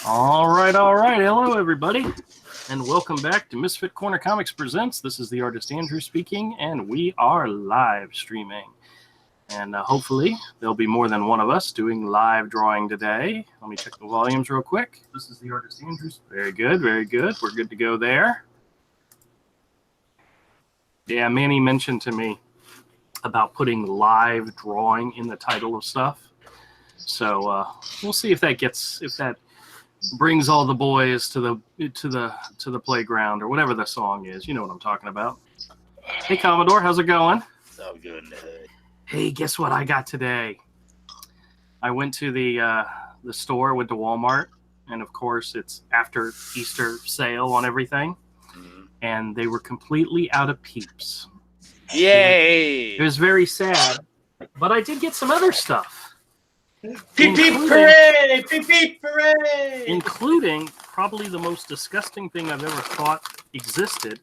All right. Hello, everybody, and welcome back to Misfit Corner Comics Presents. This is the artist Andrew speaking, and we are live streaming. And hopefully, there'll be more than one of us doing live drawing today. Let me check the volumes real quick. This is the artist Andrew. Very good, very good. We're good to go there. Yeah, Manny mentioned to me about putting live drawing in the title of stuff. So we'll see if that brings all the boys to the playground or whatever the song is. You know what I'm talking about. Hey, Commodore, how's it going? So good. Hey, guess what I got today? I went to the store, went to Walmart, and of course it's after Easter sale on everything, and they were completely out of Peeps. Yay! It was very sad, but I did get some other stuff. Peep peep hooray! Peep peep hooray! Including probably the most disgusting thing I've ever thought existed.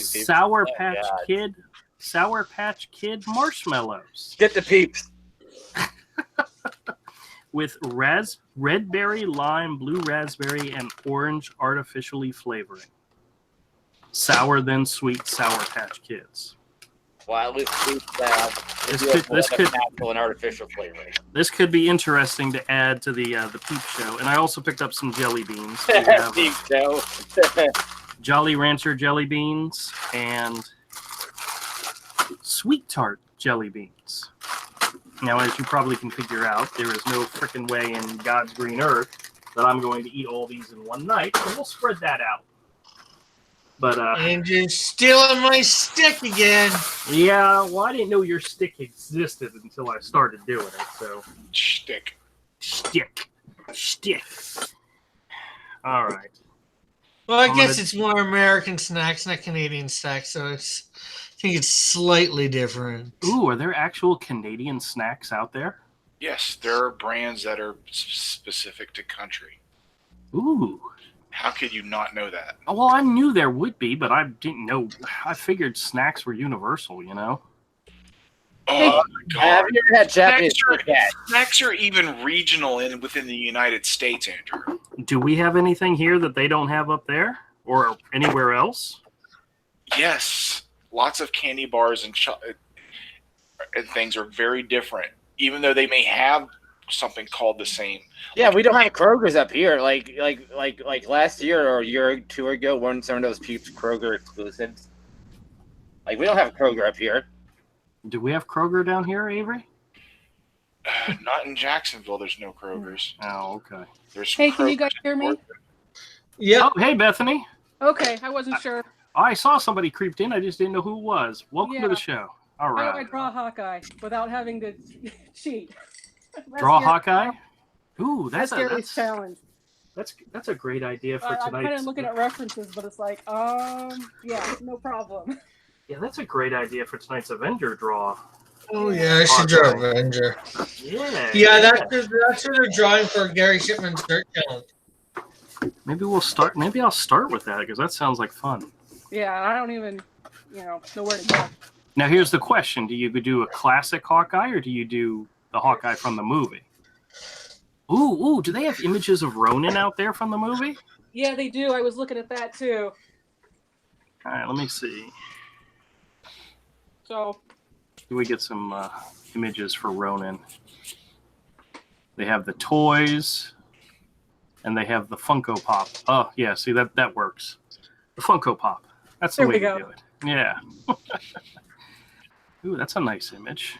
Sour Patch Kid marshmallows. Get the peeps. With red berry, lime, blue raspberry, and orange artificially flavoring. Sour then sweet Sour Patch Kids. Well, this could natural and artificial flavoring. This could be interesting to add to the Peep Show. And I also picked up some jelly beans. Peep Show. Jolly Rancher jelly beans and Sweet Tart jelly beans. Now, as you probably can figure out, there is no frickin' way in God's green earth that I'm going to eat all these in one night, so we'll spread that out. But and you're stealing my stick again. Yeah, well, I didn't know your stick existed until I started doing it, so... Stick. All right. Well, I guess it's more American snacks, not Canadian snacks, so I think it's slightly different. Ooh, are there actual Canadian snacks out there? Yes, there are brands that are specific to country. Ooh. How could you not know that? Well, I knew there would be, but I didn't know. I figured snacks were universal, you know? Oh, my God. Have you ever had Japanese Snacks are even regional within the United States, Andrew. Do we have anything here that they don't have up there or anywhere else? Yes. Lots of candy bars and things are very different, even though they may have something called the same. Yeah, we don't have Kroger's up here. Like last year or a year or two ago, weren't some of those Peeps Kroger exclusives? Like, we don't have Kroger up here. Do we have Kroger down here, Avery? Not in Jacksonville. There's no Kroger's. Oh, okay. Hey, can you guys hear me? Yeah. Oh, hey, Bethany. Okay, I wasn't sure. I saw somebody creeped in. I just didn't know who it was. Welcome to the show. All right. How do I draw Hawkeye without having to cheat? Draw Hawkeye? Ooh, that's a challenge. That's a great idea for tonight. I'm kind of looking at references, but it's like, yeah, no problem. Yeah, that's a great idea for tonight's Avenger draw. Oh yeah, I should draw Avenger. Yeah. Yeah, that's what they're drawing for Gary Shipman's dirt challenge. Maybe I'll start with that because that sounds like fun. Yeah, I don't even, know where to go. Now here's the question: do you do a classic Hawkeye or do you do the Hawkeye from the movie? Ooh, do they have images of Ronan out there from the movie? Yeah, they do. I was looking at that too. All right, let me see. So, do we get some images for Ronan? They have the toys, and they have the Funko Pop. Oh, yeah, see, that works. The Funko Pop. That's the way to do it. Yeah. Ooh, that's a nice image.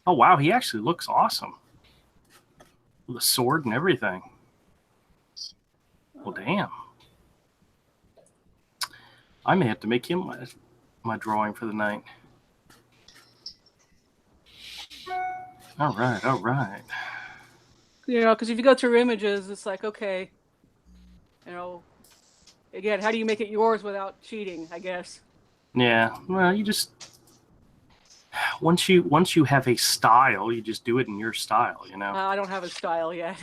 Oh, wow, he actually looks awesome. With a sword and everything. Well, damn. I may have to make him my drawing for the night. All right. Because if you go through images, it's like, okay, again, how do you make it yours without cheating, I guess? Yeah, well, you just... Once you have a style, you just do it in your style, you know? I don't have a style yet.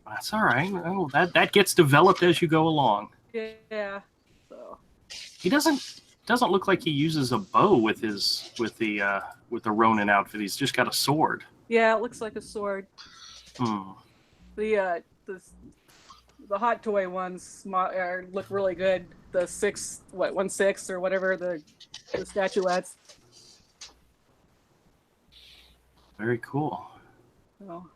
That's all right. Well, that gets developed as you go along. Yeah. So. He doesn't look like he uses a bow with the Ronin outfit. He's just got a sword. Yeah, it looks like a sword. The Hot Toy ones look really good. The 1/6 or whatever the statuettes. Very cool. Oh.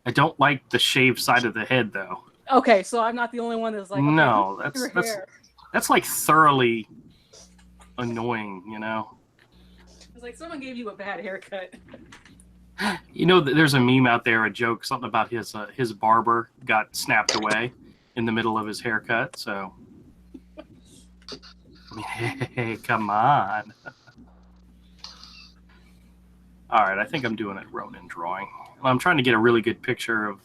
I don't like the shaved side of the head, though. Okay, so I'm not the only one that's like, okay, no, your hair. that's like thoroughly annoying, you know. It's like someone gave you a bad haircut. You know, there's a meme out there, a joke, something about his barber got snapped away in the middle of his haircut. So, I mean, hey, come on. All right, I think I'm doing a Ronin drawing. I'm trying to get a really good picture of.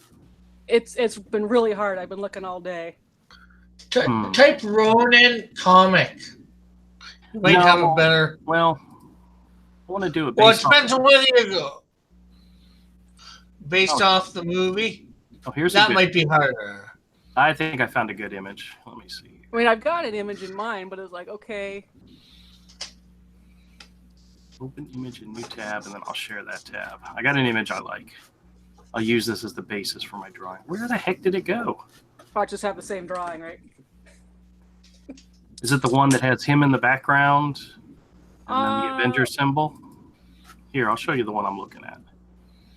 It's been really hard. I've been looking all day. Type Ronin comic. You might have a better. Well, I want to do it. Well, it depends on whether you go based off the movie. Oh, here's that might be harder. I think I found a good image. Let me see. I mean, I've got an image in mind, but it's like, okay. Open image in new tab, and then I'll share that tab. I got an image I like. I'll use this as the basis for my drawing. Where the heck did it go? I just have the same drawing, right? Is it the one that has him in the background and then the Avenger symbol? Here, I'll show you the one I'm looking at.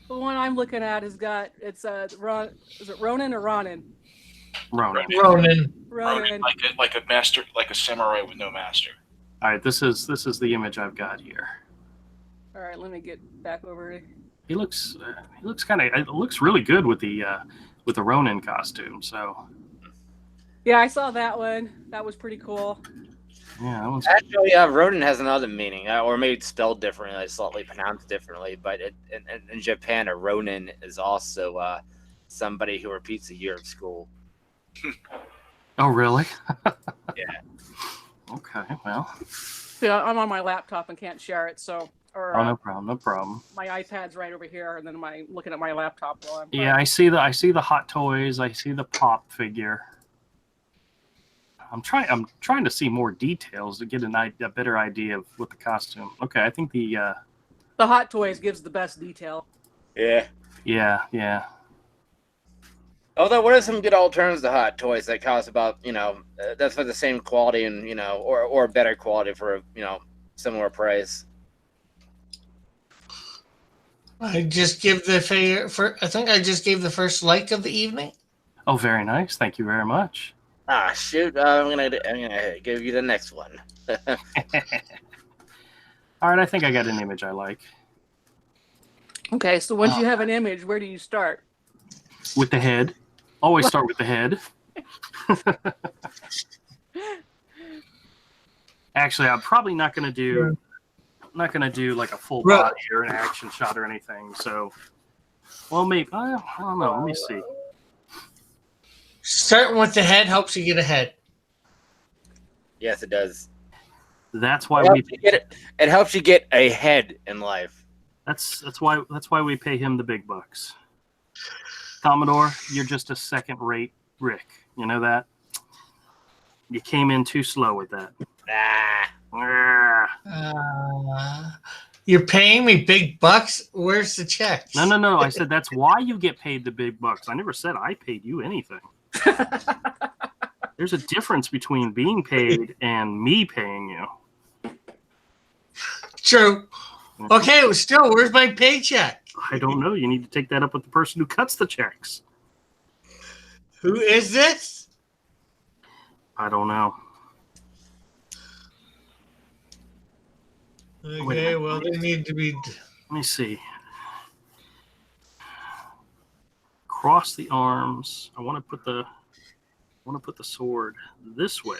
The one I'm looking at has got is it Ronan or Ronin? Ronan. Ronan. Like a master, like a samurai with no master. All right, this is the image I've got here. All right, let me get back over. He looks kind of. It looks really good with the Ronin costume. So. Yeah, I saw that one. That was pretty cool. Yeah, that one's actually, Ronin has another meaning, or maybe it's spelled differently, like slightly pronounced differently. But in Japan, a Ronin is also somebody who repeats a year of school. Oh, really? Yeah. Okay, well. Yeah, I'm on my laptop and can't share it, so. Or, no problem. My iPad's right over here, and then looking at my laptop while I'm. Yeah, I see the Hot Toys. I see the Pop figure. I'm trying to see more details to get a better idea of what the costume. Okay, I think the Hot Toys gives the best detail. Yeah. Yeah. Although, what are some good alternatives to Hot Toys that cost about that's for the same quality and or better quality for similar price? I just give I think I just gave the first like of the evening. Oh, very nice. Thank you very much. Ah, shoot! I'm gonna give you the next one. All right, I think I got an image I like. Okay, so once you have an image, where do you start? With the head. Always start with the head. Actually, I'm probably not going to do. I'm not going to do like a full body or an action shot or anything. So, well, maybe I don't know. Let me see. Starting with the head helps you get ahead. Yes, it does. That's why it helps you get ahead in life. That's why we pay him the big bucks. Commodore, you're just a second-rate Rick. You know that? You came in too slow with that. You're paying me big bucks? Where's the checks? No. I said that's why you get paid the big bucks. I never said I paid you anything. There's a difference between being paid and me paying you. True. Okay, well, still, where's my paycheck? I don't know. You need to take that up with the person who cuts the checks. Who is this? I don't know. Okay, well, they need to be. Let me see. Cross the arms. I want to put the sword this way.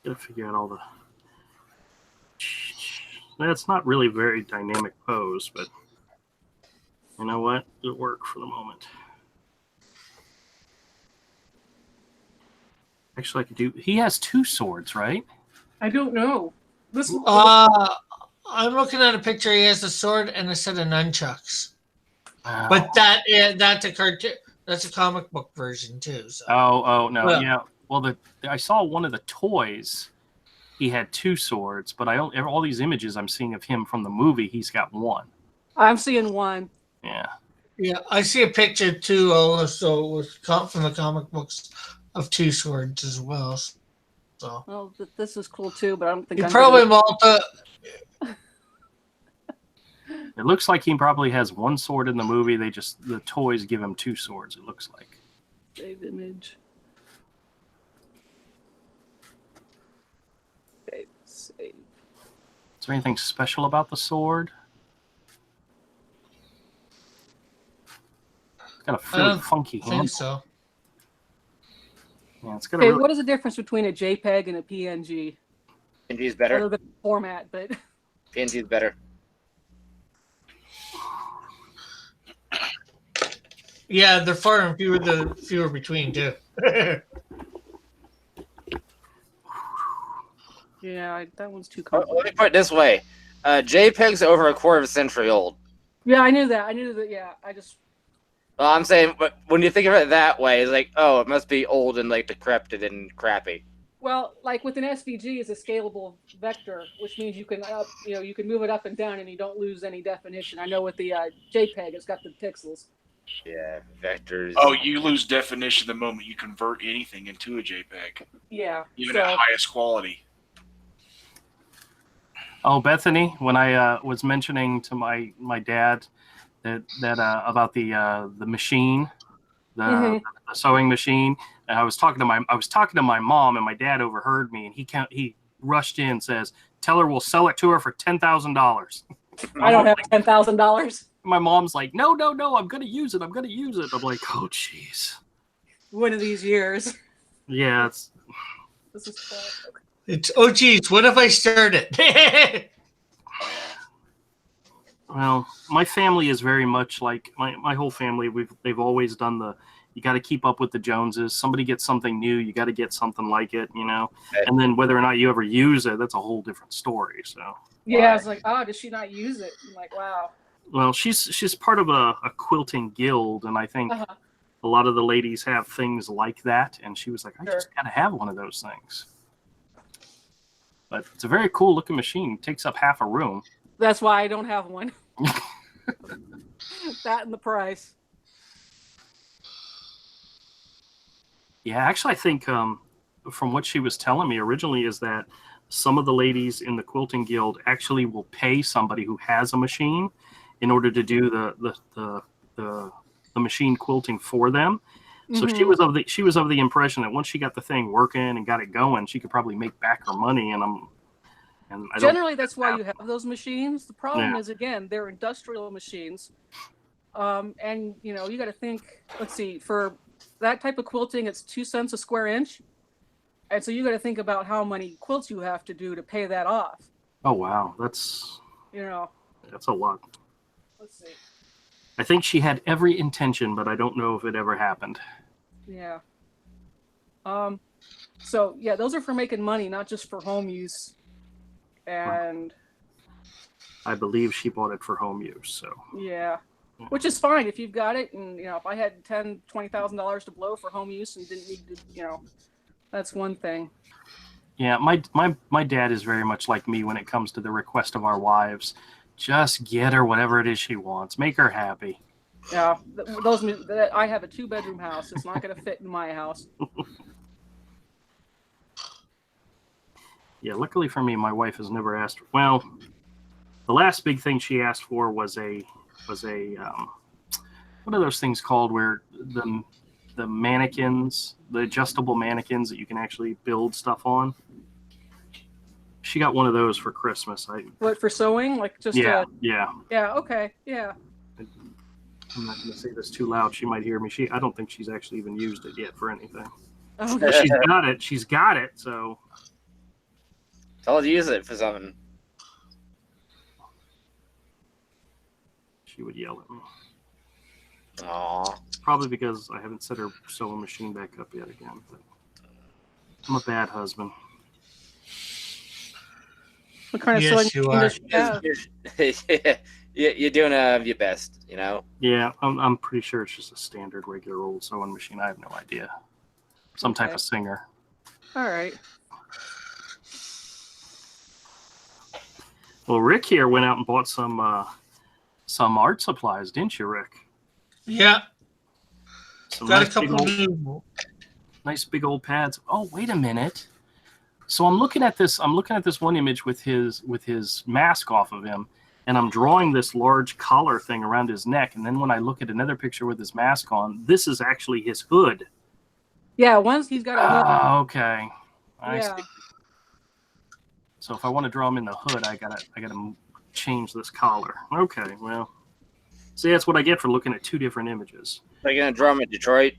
Gotta figure out all the. That's not really a very dynamic pose, but you know what? It'll work for the moment. Actually, I could do. He has two swords, right? I don't know. I'm looking at a picture. He has a sword and a set of nunchucks. But that's a cartoon. That's a comic book version too. So. Oh no, Well- yeah. Well, I saw one of the toys. He had 2 swords, but all these images I'm seeing of him from the movie, he's got 1. I'm seeing one. Yeah. Yeah, I see a picture too. Also, from the comic books of 2 swords as well. So Well, this is cool too, but I don't think you I'm probably gonna- Malta. It looks like he probably has 1 sword in the movie. The toys give him 2 swords. It looks like. Save image. Okay, save. Is there anything special about the sword? It's got a I really don't funky I think handle. so. Yeah, it's got a Okay, really, what is the difference between a JPEG and a PNG? PNG is Other better. than format, but PNG is better. Yeah, they're far and fewer between too. yeah, that one's too Let complicated. me put it this way: JPEG's over a quarter of a century old. Yeah, I knew that. I knew that. Yeah, I just Well, I'm saying, but when you think of it that way, it's like, oh, it must be old and like decrepit and crappy. well, like with an SVG is a scalable vector, which means you can you can move it up and down and you don't lose any definition. I know with the JPEG, it's got the pixels. Yeah, vectors. Oh, you lose definition the moment you convert anything into a JPEG, Yeah. even so, at highest quality. Oh, Bethany, when I was mentioning to my dad that about the machine, the sewing machine, and I was talking to my mom, and my dad overheard me, and he rushed in and says, "Tell her we'll sell it to her for $10,000." I don't have $10,000. My mom's like, "No, I'm gonna use it. I'm gonna use it." I'm like, "Oh, jeez." One of these years. Yeah, it's This is classic. It's geez, what if I start it? well, my family is very much like my whole family. They've always done you got to keep up with the Joneses. Somebody gets something new, you got to get something like it, Okay. And then whether or not you ever use it, that's a whole different story. So, Yeah, I was like, oh, does she not use it? I'm like, wow. well, she's part of a quilting guild, and I think Uh-huh. a lot of the ladies have things like that. And she was like, I Sure. just got to have one of those things. But it's a very cool looking machine. It takes up half a room. That's why I don't have one. That and the price. Yeah, actually, I think from what she was telling me originally is that some of the ladies in the quilting guild actually will pay somebody who has a machine in order to do the machine quilting for them. So Mhm. she was of the impression that once she got the thing working and got it going, she could probably make back her money. And I don't. Generally, that's why you have those machines. The problem Yeah. is, again, they're industrial machines. And, you got to think, let's see, for that type of quilting, it's 2 cents a square inch. And so you got to think about how many quilts you have to do to pay that off. Oh wow, that's a lot. Let's see. I think she had every intention, but I don't know if it ever happened. Yeah. So yeah, those are for making money, not just for home use. And I believe she bought it for home use. So yeah, which is fine if you've got it. And if I had $20,000 to blow for home use and didn't need to, that's one thing. yeah, my dad is very much like me when it comes to the request of our wives. Just get her whatever it is she wants. Make her happy. Yeah, I have a 2-bedroom house. It's not going to fit in my house. Yeah, luckily for me, my wife has never asked. Well, the last big thing she asked for was a what are those things called where the mannequins, the adjustable mannequins that you can actually build stuff on. She got one of those for Christmas. What, for sewing? Like just yeah. yeah, okay, yeah. I'm not going to say this too loud. She might hear me. I don't think she's actually even used it yet for anything. Oh, But she's got it. She's got it. So Tell her to use it for something. she would yell at me. Aww. Probably because I haven't set her sewing machine back up yet again. But I'm a bad husband. what kind of Yes, sewing you machine are. does she have? You're doing your best, you know. Yeah, I'm pretty sure it's just a standard regular old sewing machine. I have no idea. Some type Okay. of Singer. All right. Well, Rick here went out and bought some art supplies, didn't you, Rick? Yeah, Some got a nice big couple old, new. nice big old pads. Oh, wait a minute. So I'm looking at this one image with his mask off of him, and I'm drawing this large collar thing around his neck. And then when I look at another picture with his mask on, this is actually his hood. Yeah, once he's got a hood. Oh, okay. I Yeah. see. So if I want to draw him in the hood, I gotta change this collar. Okay, well, see, that's what I get for looking at two different images. They're gonna draw him in Detroit.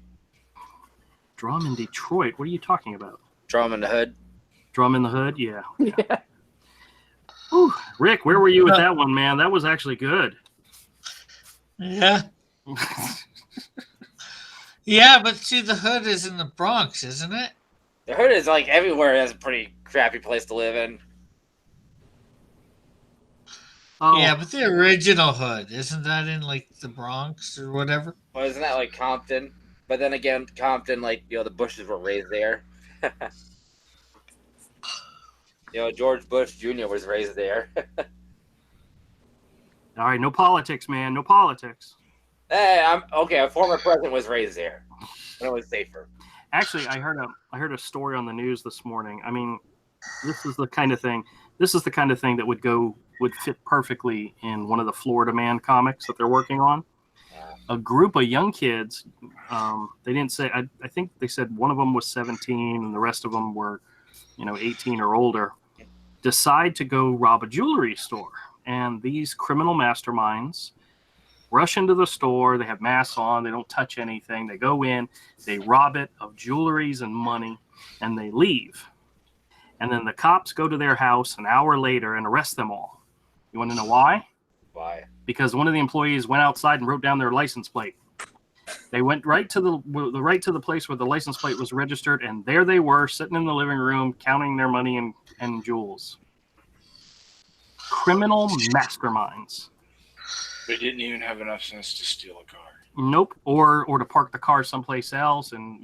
Draw him in Detroit. What are you talking about? Draw him in the hood. Draw him in the hood? Yeah. Yeah. Whew. Rick, where were you with that one, man? That was actually good. Yeah, yeah, but see, the hood is in the Bronx, isn't it? The hood is like everywhere. Has a pretty crappy place to live in. Oh, Yeah, but the original hood isn't that in like the Bronx or whatever? Well, isn't that like Compton? But then again, Compton, like, you know, the Bushes were raised there. You know, George Bush Jr. was raised there. all right. No politics, man. No politics. Hey, I'm okay. A former president was raised there. When it was safer. Actually, I heard a story on the news this morning. I mean, this is the kind of thing that would fit perfectly in one of the Florida Man comics that they're working on. A group of young kids, they didn't say, I think they said one of them was 17 and the rest of them were, 18 or older, decide to go rob a jewelry store. And these criminal masterminds rush into the store. They have masks on. They don't touch anything. They go in, they rob it of jewelries and money, and they leave. And then the cops go to their house an hour later and arrest them all. You want to know why? Why? Because one of the employees went outside and wrote down their license plate. They went right to the place where the license plate was registered, and there they were, sitting in the living room, counting their money and jewels. Criminal masterminds. They didn't even have enough sense to steal a car. Nope. Or to park the car someplace else, and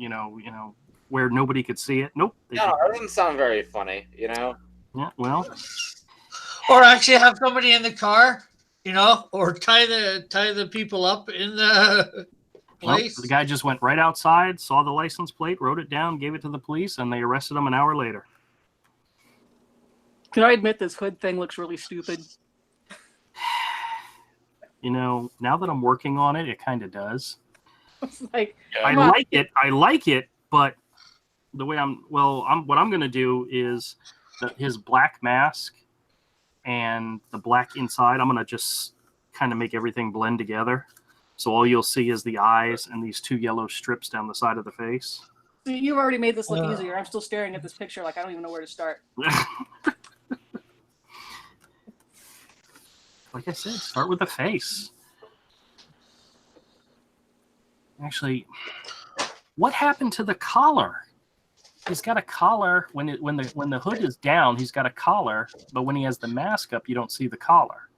where nobody could see it. Nope. No, that doesn't sound very funny, you know? Yeah. Well. Or actually have somebody in the car, or tie the people up in the place. The guy just went right outside, saw the license plate, wrote it down, gave it to the police, and they arrested him an hour later. Can I admit this hood thing looks really stupid? Now that I'm working on it, it kind of does. It's like, I like it, but the way what I'm going to do is his black mask and the black inside, I'm going to just kind of make everything blend together. So all you'll see is the eyes and these two yellow strips down the side of the face. you've already made this look easier. I'm still staring at this picture like I don't even know where to start. Like I said, start with the face. Actually, what happened to the collar? He's got a collar when the hood is down. He's got a collar, but when he has the mask up, you don't see the collar.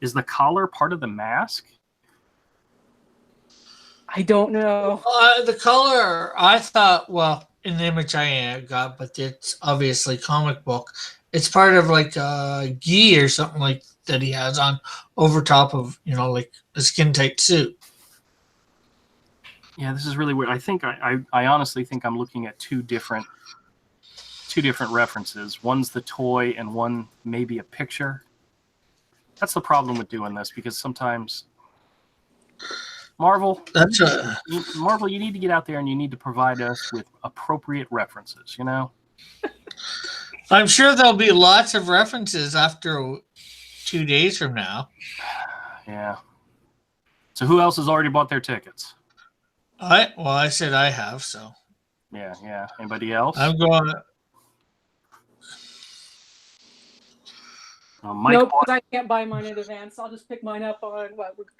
Is the collar part of the mask? I don't know. The color, I thought, well, in the image I got, but it's obviously comic book. It's part of like a gi or something like that he has on over top of, like a skin tight suit. Yeah, this is really weird. I think I honestly think I'm looking at two different references. One's the toy and one maybe a picture. That's the problem with doing this, because sometimes Marvel, you need to get out there and you need to provide us with appropriate references, I'm sure there'll be lots of references after 2 days from now. Yeah. So who else has already bought their tickets? I said I have, so. Yeah. Anybody else? I'm going. Mike Nope, because I can't buy mine in advance. I'll just pick mine up on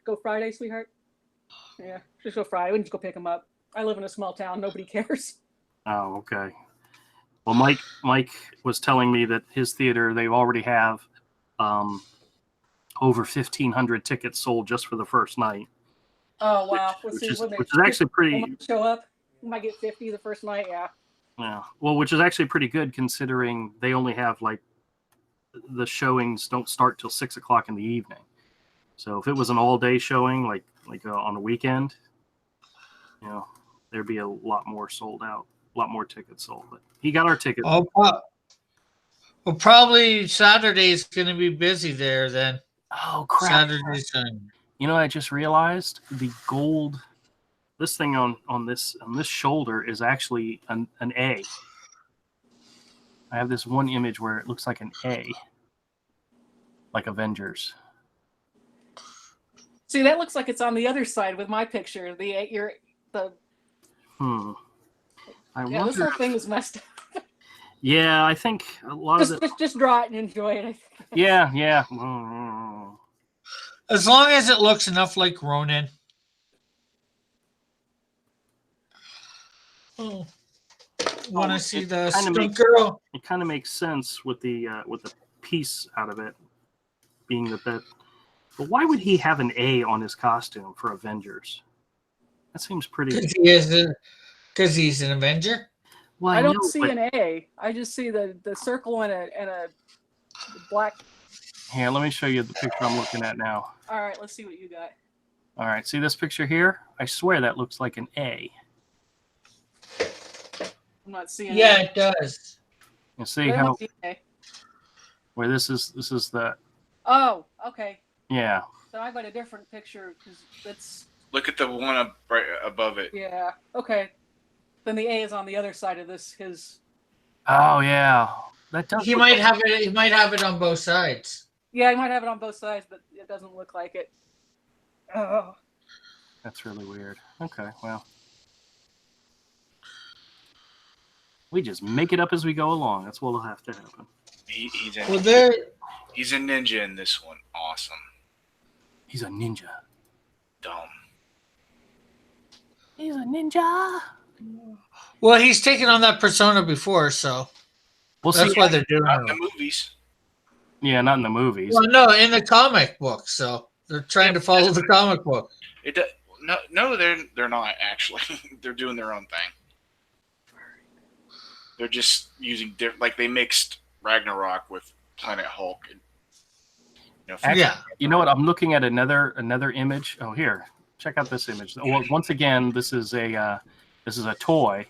go Friday, sweetheart? Yeah, just go Friday. We can just go pick them up. I live in a small town. Nobody cares. Oh, okay. Well, Mike was telling me that his theater, they already have over 1,500 tickets sold just for the first night. Oh wow! Which is actually pretty. Show up. You might get 50 the first night. Yeah. Yeah. Well, which is actually pretty good considering they only have like the showings don't start till 6 o'clock in the evening. So if it was an all-day showing, like on a weekend, you know, there'd be a lot more sold out, a lot more tickets sold. But he got our ticket. Oh, well, probably Saturday's going to be busy there then. Oh crap! Saturday, Sunday. You know, I just realized the gold. This thing on this shoulder is actually an A. I have this one image where it looks like an A, like Avengers. See, that looks like it's on the other side with my picture. I Yeah, this whole thing is messed up. Yeah, I think a lot of it. Just draw it and enjoy it. Yeah. As long as it looks enough like Ronan. Oh, want to see the skunk girl? It kind of makes sense with the piece out of it being that. But why would he have an A on his costume for Avengers? That seems pretty. Because he's an Avenger. Well, I don't see an A. I just see the circle and a black. Here, let me show you the picture I'm looking at now. All right, let's see what you got. All right, see this picture here? I swear that looks like an A. I'm not seeing. Yeah, it does. You see how where this is the. Oh, okay. Yeah. So I got a different picture because it's. Look at the one up right above it. Yeah. Okay. Then the A is on the other side of this. His. Oh yeah, that does. He might have it. He might have it on both sides. Yeah, he might have it on both sides, but it doesn't look like it. Oh. That's really weird. Okay, well. We just make it up as we go along. That's what'll have to happen. He's a ninja in this one. Awesome. He's a ninja. Dumb. He's a ninja. Well, he's taken on that persona before, so that's why they're doing not it. in the movies. Yeah, not in the movies. Well, no, in the comic book, so they're trying to follow the comic book. No, they're not actually. They're doing their own thing. They're just using like they mixed Ragnarok with Planet Hulk. And, you know what? I'm looking at another image. Oh, here, check out this image. Well, once again, this is a toy,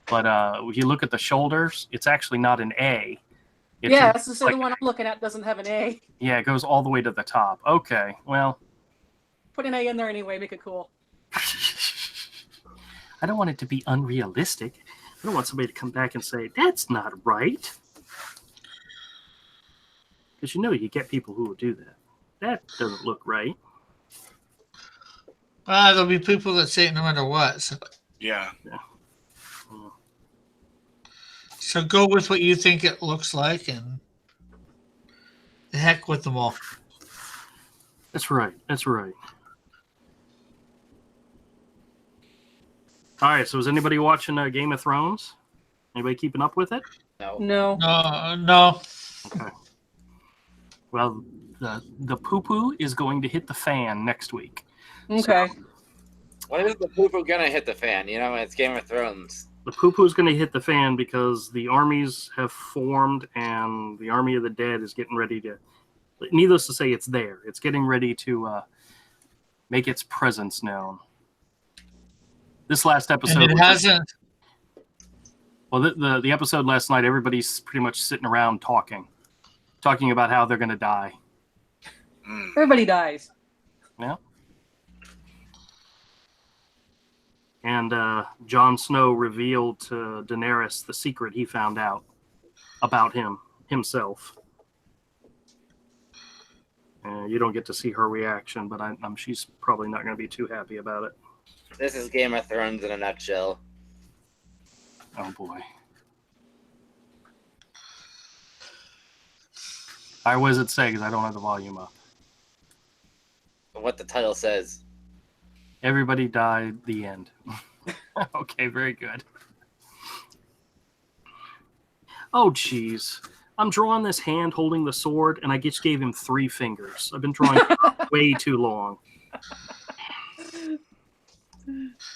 but if you look at the shoulders, it's actually not an A. It's the one I'm looking at doesn't have an A. Yeah, it goes all the way to the top. Okay, well, put an A in there anyway. Make it cool. I don't want it to be unrealistic. I don't want somebody to come back and say, that's not right. Because you get people who will do that. That doesn't look right. There'll be people that say it no matter what. So. Yeah. So go with what you think it looks like and the heck with them all. That's right. All right, so is anybody watching Game of Thrones? Anybody keeping up with it? No. No. Okay. Well, the poo-poo is going to hit the fan next week. Okay. So, when is the poo-poo gonna hit the fan? You know, it's Game of Thrones. The poo-poo is going to hit the fan because the armies have formed and the army of the dead is getting ready to, needless to say, it's there. It's getting ready to make its presence known. This last episode. And it hasn't. Well, the episode last night, everybody's pretty much sitting around talking about how they're going to die. Everybody dies. Yeah. And Jon Snow revealed to Daenerys the secret he found out about himself. You don't get to see her reaction, but she's probably not going to be too happy about it. This is Game of Thrones in a nutshell. Oh boy. All right, what does it say? Because I don't have the volume up. What the title says. Everybody died, the end. Okay, very good. Oh, jeez. I'm drawing this hand holding the sword, and I just gave him 3 fingers. I've been drawing way too long.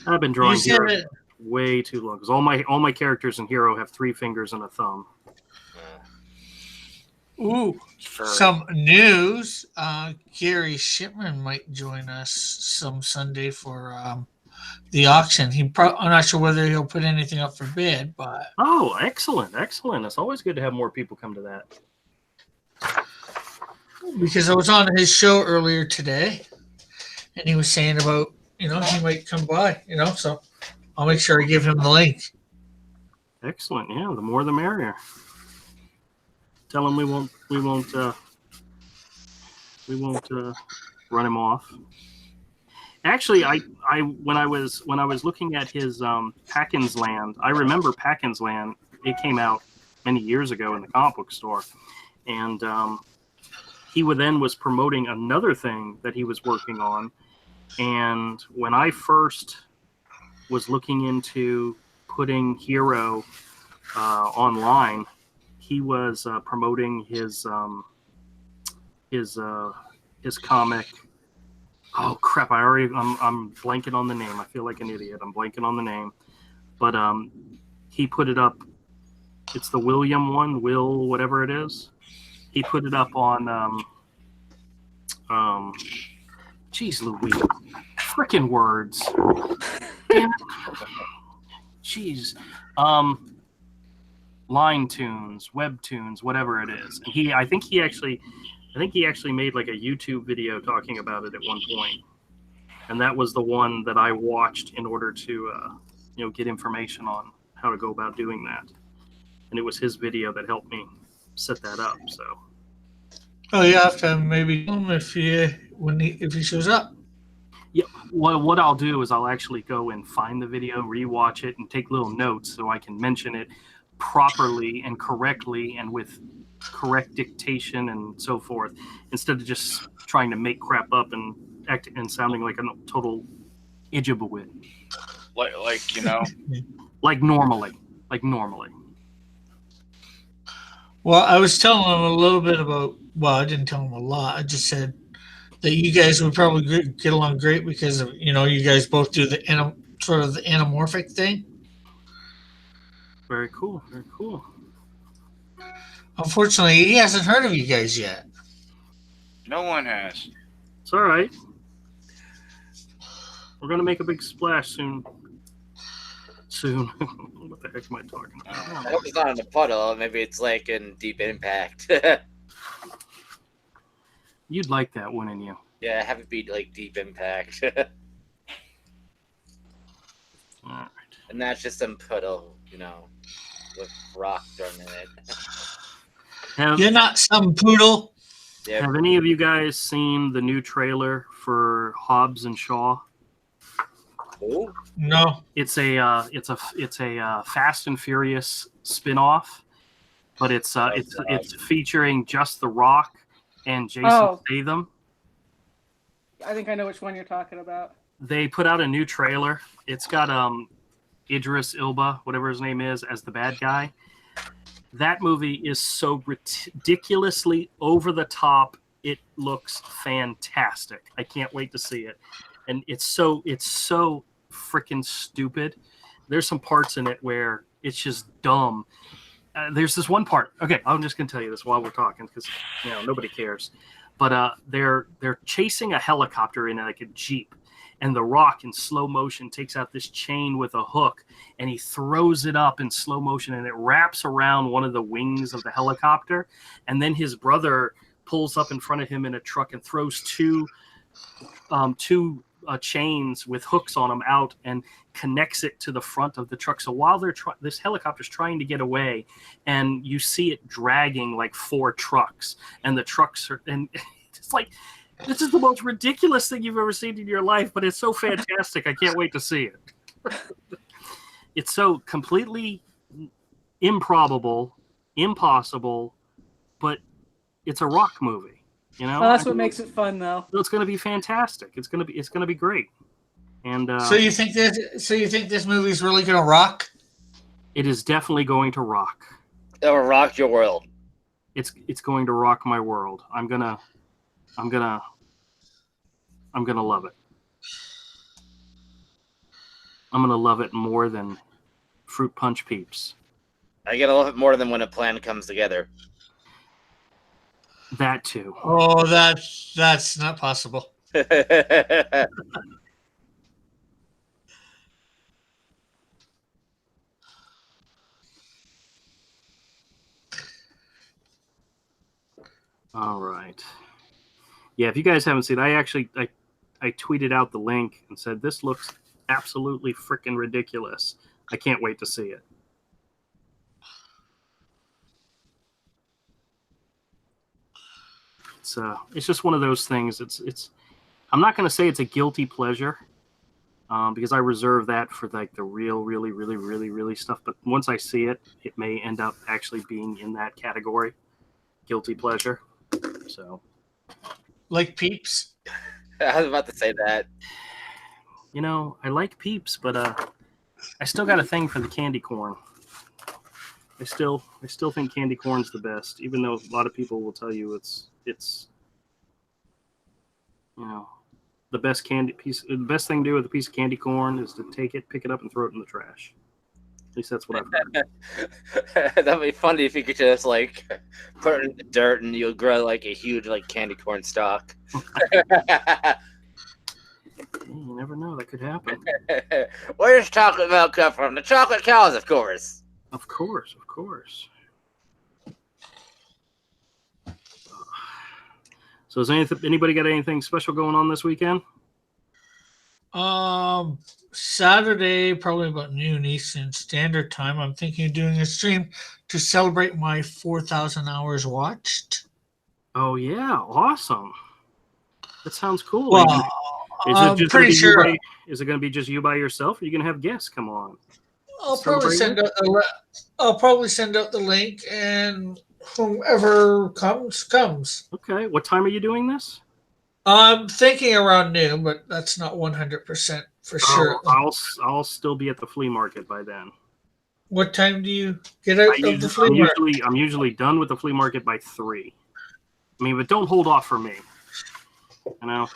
I've been drawing Hero way too long because all my characters in Hero have 3 fingers and a thumb. Ooh, some news. Gary Shipman might join us some Sunday for the auction. I'm not sure whether he'll put anything up for bid, but oh, excellent. It's always good to have more people come to that. Because I was on his show earlier today, and he was saying about he might come by. So I'll make sure I give him the link. Excellent. Yeah, the more the merrier. Tell him we won't run him off. Actually, I when I was looking at his Packins Land, I remember Packins Land. It came out many years ago in the comic book store, and he was promoting another thing that he was working on. And when I first was looking into putting Hero online, he was promoting his comic. Oh crap! I'm blanking on the name. I feel like an idiot. I'm blanking on the name, but he put it up. It's the William one, Will whatever it is. He put it up on Jeez Louise, frickin' words. Jeez. Line tunes, web tunes, whatever it is. And I think he actually made like a YouTube video talking about it at one point. And that was the one that I watched in order to get information on how to go about doing that. And it was his video that helped me set that up. So you have to maybe tell him if he shows up. Yeah, what I'll do is I'll actually go and find the video, rewatch it, and take little notes so I can mention it properly and correctly and with correct dictation and so forth, instead of just trying to make crap up and act and sounding like a total ijibawit. Like normally. Well, I was telling him a little bit about. Well, I didn't tell him a lot. I just said that you guys would probably get along great because of you guys both do the sort of the anamorphic thing. Very cool. Very cool. Unfortunately, he hasn't heard of you guys yet. No one has. It's all right. We're gonna make a big splash soon. What the heck am I talking about? I hope it's not in a puddle. Maybe it's like in Deep Impact. You'd like that, wouldn't you? Yeah, have it be like Deep Impact. All right. And that's just some puddle, with rock thrown in it. You're not some poodle. Yeah. Have any of you guys seen the new trailer for Hobbs and Shaw? Oh. No. It's a Fast and Furious spin-off, but it's featuring just The Rock and Jason Statham. I think I know which one you're talking about. They put out a new trailer. It's got Idris Elba, whatever his name is, as the bad guy. That movie is so ridiculously over the top. It looks fantastic. I can't wait to see it. And it's so freaking stupid. There's some parts in it where it's just dumb. There's this one part. Okay, I'm just gonna tell you this while we're talking because nobody cares. But they're chasing a helicopter in like a Jeep, and The Rock in slow motion takes out this chain with a hook, and he throws it up in slow motion, and it wraps around one of the wings of the helicopter, and then his brother pulls up in front of him in a truck and throws two chains with hooks on them out and connects it to the front of the truck. So while this helicopter's trying to get away, and you see it dragging like 4 trucks, and the trucks are, and it's like, this is the most ridiculous thing you've ever seen in your life, but it's so fantastic. I can't wait to see it. It's so completely improbable, impossible, but it's a Rock movie. Well, that's what makes it fun, though. So it's going to be fantastic. It's going to be great. And so you think this movie is really going to rock? It is definitely going to rock. It will rock your world. it's going to rock my world. I'm gonna love it. I'm gonna love it more than Fruit Punch Peeps. I get a little bit more than when a plan comes together. That too. Oh, that's not possible. All right. Yeah, if you guys haven't seen it, I tweeted out the link and said this looks absolutely freaking ridiculous. I can't wait to see it. It's just one of those things. It's I'm not going to say it's a guilty pleasure because I reserve that for like the really stuff. But once I see it, it may end up actually being in that category, guilty pleasure. So, Like Peeps. I was about to say that. you know, I like Peeps, but I still got a thing for the candy corn. I still think candy corn's the best, even though a lot of people will tell you it's you know, the best thing to do with a piece of candy corn is to take it, pick it up, and throw it in the trash. At least that's what I've heard. That'd be funny if you could just like put it in the dirt and you'll grow like a huge like candy corn stalk. You never know, that could happen. Where's chocolate milk come from? The chocolate cows, of course. Of course. So is anybody got anything special going on this weekend? Saturday, probably about noon Eastern Standard Time. I'm thinking of doing a stream to celebrate my 4,000 hours watched. Oh yeah, awesome. That sounds cool. Well, I'm pretty sure. Is it going to be just you by yourself, or are you going to have guests come on? I'll probably send out the link, and whomever comes. Okay. What time are you doing this? I'm thinking around noon, but that's not 100% for sure. I'll still be at the flea market by then. What time do you get out of the flea market? I'm usually done with the flea market by 3. I mean, but don't hold off for me. You know.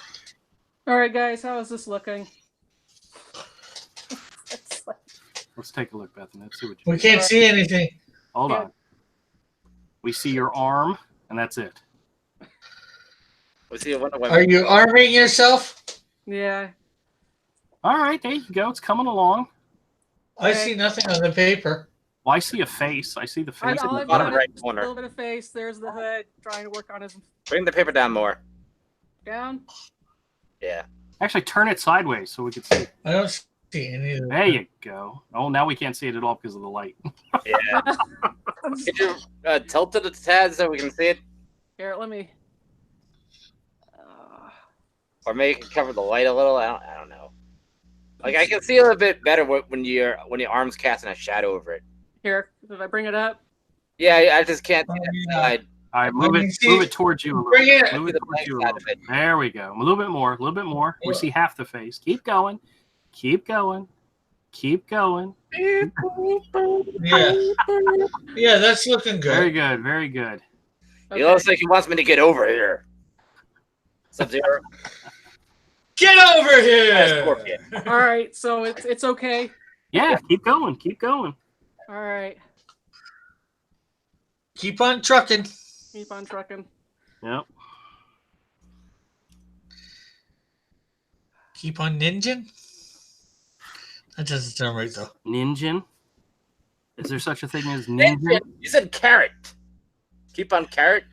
All right, guys, how is this looking? Let's take a look, Bethany. Let's see what We can't see anything. Hold on. We see your arm, and that's it. Are you arming yourself? Yeah. All right, there you go. It's coming along. I see nothing on the paper. Well, I see a face. I see the face in the bottom bottom right A corner. little bit of face. There's the hood. Trying to work on his Bring the paper down more. down. Yeah. Actually, turn it sideways so we can see. I don't see any of that. There you go. Oh, now we can't see it at all because of the light. Yeah. Could you tilt it a tad so we can see it? Here, let me. Or maybe you can cover the light a little. I don't know. Like I can see a little bit better when your arm's casting a shadow over it. Here, did I bring it up? Yeah, I just can't see that side. All right, move it towards you a little Bring bit. it. Move it towards you a little bit. There we go. A little bit more. We see half the face. Keep going. Keep going. Yeah. Yeah, that's looking good. Very good. Very good. He looks like he wants me to get over here. Sub-Zero. Get over here! Scorpion. All right, so it's okay. Yeah, keep going. All right, Keep on trucking. keep on trucking. Yep. Keep on ninjin. That doesn't sound right though. Ninjin. Is there such a thing as ninjin? Ninja. You said carrot. Keep on carrot.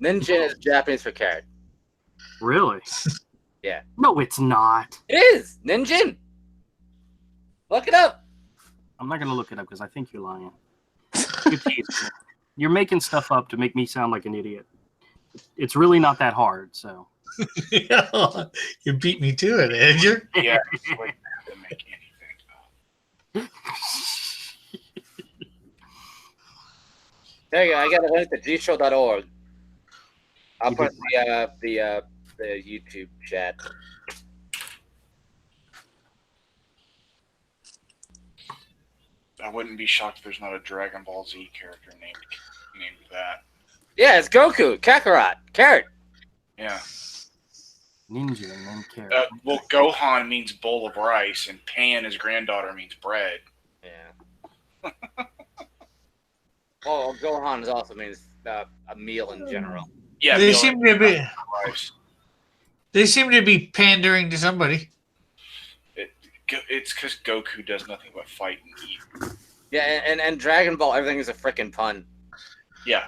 Ninja is Japanese for carrot. Really? Yeah. No, it's not. It is Ninjin. Look it up. I'm not going to look it up because I think you're lying. You're teasing me. You're making stuff up to make me sound like an idiot. It's really not that hard, so. You beat me to it, Andrew. Yeah. Wait, to make anything. There you go. I got a link to gshow.org. I'll put the YouTube chat. I wouldn't be shocked if there's not a Dragon Ball Z character named that. Yeah, it's Goku, Kakarot, Carrot. Yeah. Ninja and then carrot. Well, Gohan means bowl of rice, and Pan, his granddaughter, means bread. Yeah. Well, Gohan also means a meal in general. Yeah, They meal seem and to be. rice. They seem to be pandering to somebody. It's because Goku does nothing but fight and eat. Yeah, and Dragon Ball, everything is a freaking pun. Yeah.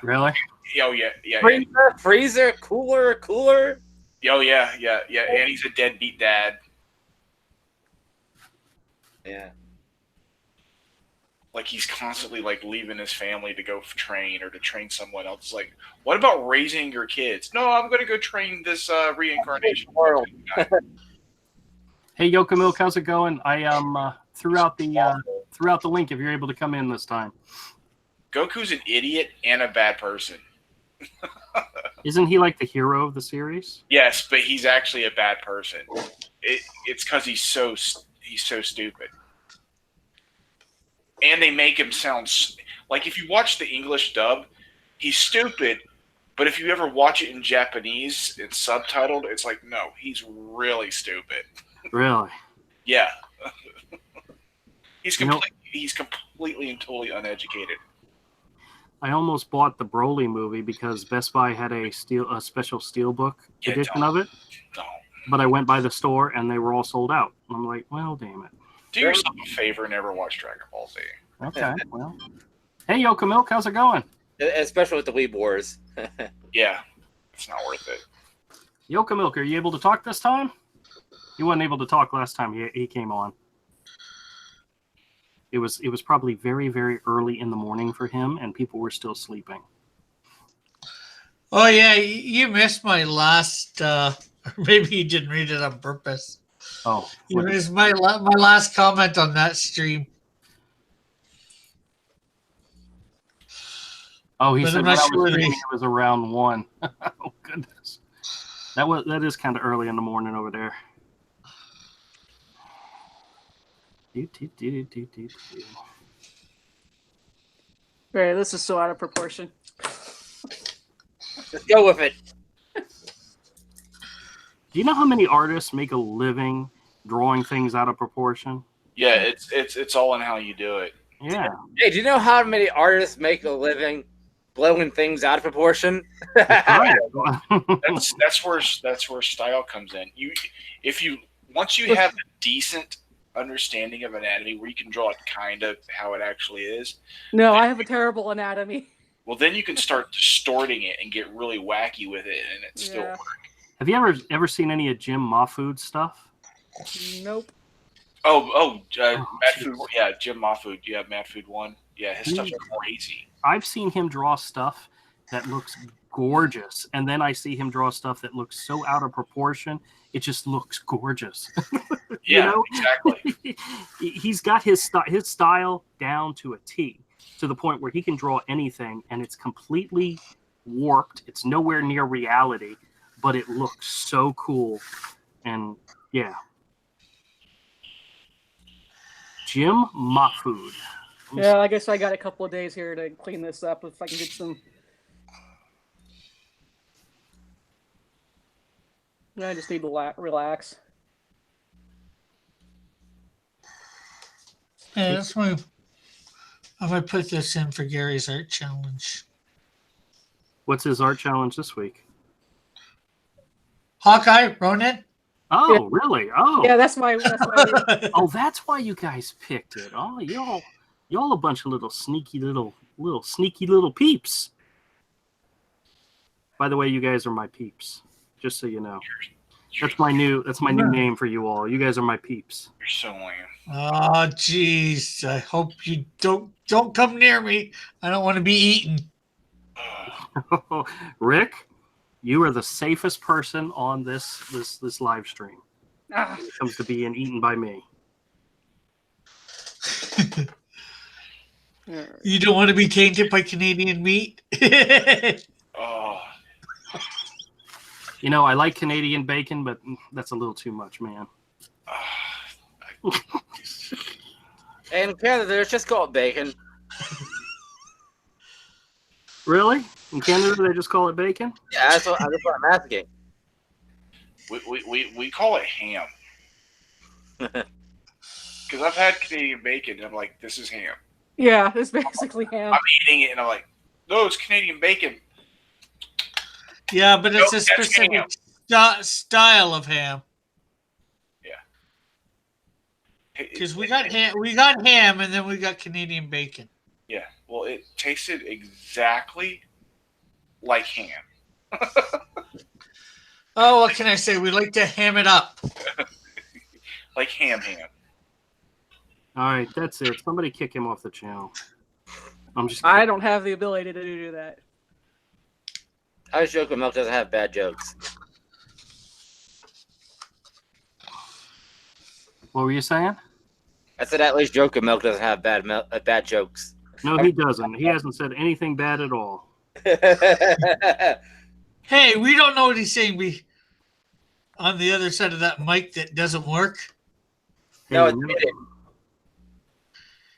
Really? Oh yeah. Freezer, cooler. Oh yeah. And he's a deadbeat dad. Yeah. Like he's constantly like leaving his family to go train or to train someone else. It's like, what about raising your kids? No, I'm going to go train this reincarnation. Hey, Yoko Milk, how's it going? I threw out the link if you're able to come in this time. Goku's an idiot and a bad person. Isn't he like the hero of the series? Yes, but he's actually a bad person. It's because he's so stupid. And they make him sound like if you watch the English dub, he's stupid. But if you ever watch it in Japanese, it's subtitled. It's like, no, he's really stupid. Really? Yeah. He's completely and totally uneducated. I almost bought the Broly movie because Best Buy had a special steelbook edition of it. No. But I went by the store and they were all sold out. I'm like, well, damn it. Do yourself a favor and never watch Dragon Ball Z. Okay, well. Hey, Yoko Milk, how's it going? Especially with the Weeb Wars. Yeah, it's not worth it. Yoko Milk, are you able to talk this time? He wasn't able to talk last time he came on. It was probably very, very early in the morning for him, and people were still sleeping. Oh yeah, you missed my last. Or maybe you didn't read it on purpose. Oh, You missed my last comment on that stream. Oh, he But said I'm when not I was sure eating, they- it was around 1. Oh goodness, that is kind of early in the morning over there. Right, this is so out of proportion. Let's go with it. Do you know how many artists make a living drawing things out of proportion? Yeah, it's all in how you do it. Yeah. Hey, do you know how many artists make a living blowing things out of proportion? Right. That's where style comes in. Once you have a decent understanding of anatomy where you can draw it kind of how it actually is. No, I have a terrible anatomy. Well, then you can start distorting it and get really wacky with it, and it still Yeah. works. Have you ever seen any of Jim Mahfood's stuff? Nope. Mad Food. Yeah, Jim Mahfood. Yeah, Mad Food 1. Yeah, his stuff's crazy. I've seen him draw stuff that looks gorgeous, and then I see him draw stuff that looks so out of proportion, it just looks gorgeous. Yeah, know? exactly. He's got his style down to a T, to the point where he can draw anything, and it's completely warped. It's nowhere near reality, but it looks so cool. And yeah. Jim Mahfood. Yeah, I guess I got a couple of days here to clean this up if I can get some. I just need to relax. Yeah, that's why I might put this in for Gary's art challenge. What's his art challenge this week? Hawkeye, Ronan. Oh, Yeah. really? Oh, Yeah, that's my. oh, that's why you guys picked it. Oh, y'all a bunch of little sneaky little peeps. By the way, you guys are my peeps. Just so you know, that's my new name for you all. You guys are my peeps. You're so lame. Oh, jeez. I hope you don't come near me. I don't want to be eaten. Rick, you are the safest person on this live stream. Ah, When it comes to being eaten by me. You don't want to be tainted by Canadian meat. Oh, You know, I like Canadian bacon, but that's a little too much, man. And Canada, there's just called bacon. Really? In Canada, they just call it bacon? Yeah, that's what I'm asking. We call it ham. Because I've had Canadian bacon, and I'm like, this is ham. Yeah, it's basically ham. I'm eating it, and I'm like, no, it's Canadian bacon. Yeah, but it's Nope, a that's specific style of ham. Because we got ham, and then we got Canadian bacon. Yeah, well, it tasted exactly like ham. Oh, what can I say? We like to ham it up. Like ham. All right, that's it. Somebody kick him off the channel. I'm just. I don't have the ability to do that. I was joking. Milk doesn't have bad jokes. What were you saying? I said at least Joker Milk doesn't have bad jokes. No, he doesn't. He hasn't said anything bad at all. Hey, we don't know what he's saying. On the other side of that mic that doesn't work. No, Hey, it's muted.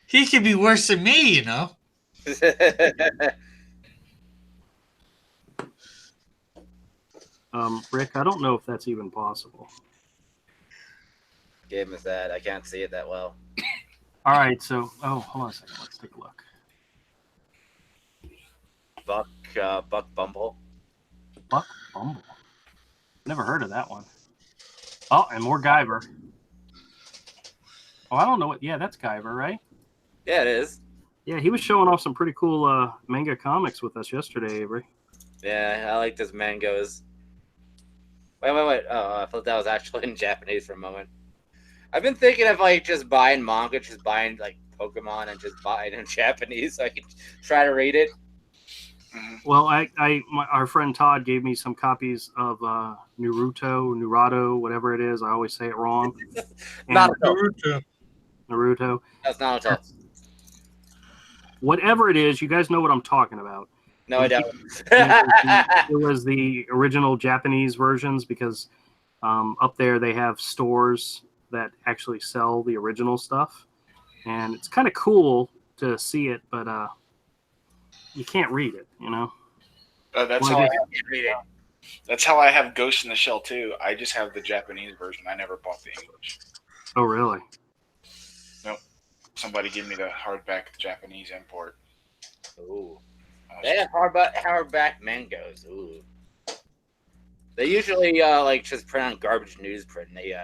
He could be worse than me, you know. Rick, I don't know if that's even possible. Game is that I can't see it that well. All right, so hold on a second. Let's take a look. Buck Bumble. Buck Bumble. Never heard of that one. Oh, and more Guyver. Oh, I don't know what. Yeah, that's Guyver, right? Yeah, it is. Yeah, he was showing off some pretty cool manga comics with us yesterday, Avery. Yeah, I like this mangoes. Wait. Oh, I thought that was actually in Japanese for a moment. I've been thinking of like just buying manga, just buying like Pokemon and just buying in Japanese so I can try to read it. Well, our friend Todd gave me some copies of Naruto, whatever it is. I always say it wrong. Naruto. That's Naruto. Whatever it is, you guys know what I'm talking about. No, I don't. It was the original Japanese versions because up there they have stores that actually sell the original stuff. And it's kind of cool to see it, but you can't read it, you know? That's how I have Ghost in the Shell too. I just have the Japanese version. I never bought the English. Oh, really? Nope. Somebody gave me the hardback Japanese import. Ooh. They have hardback mangoes. Ooh. They usually like just print on garbage newsprint. They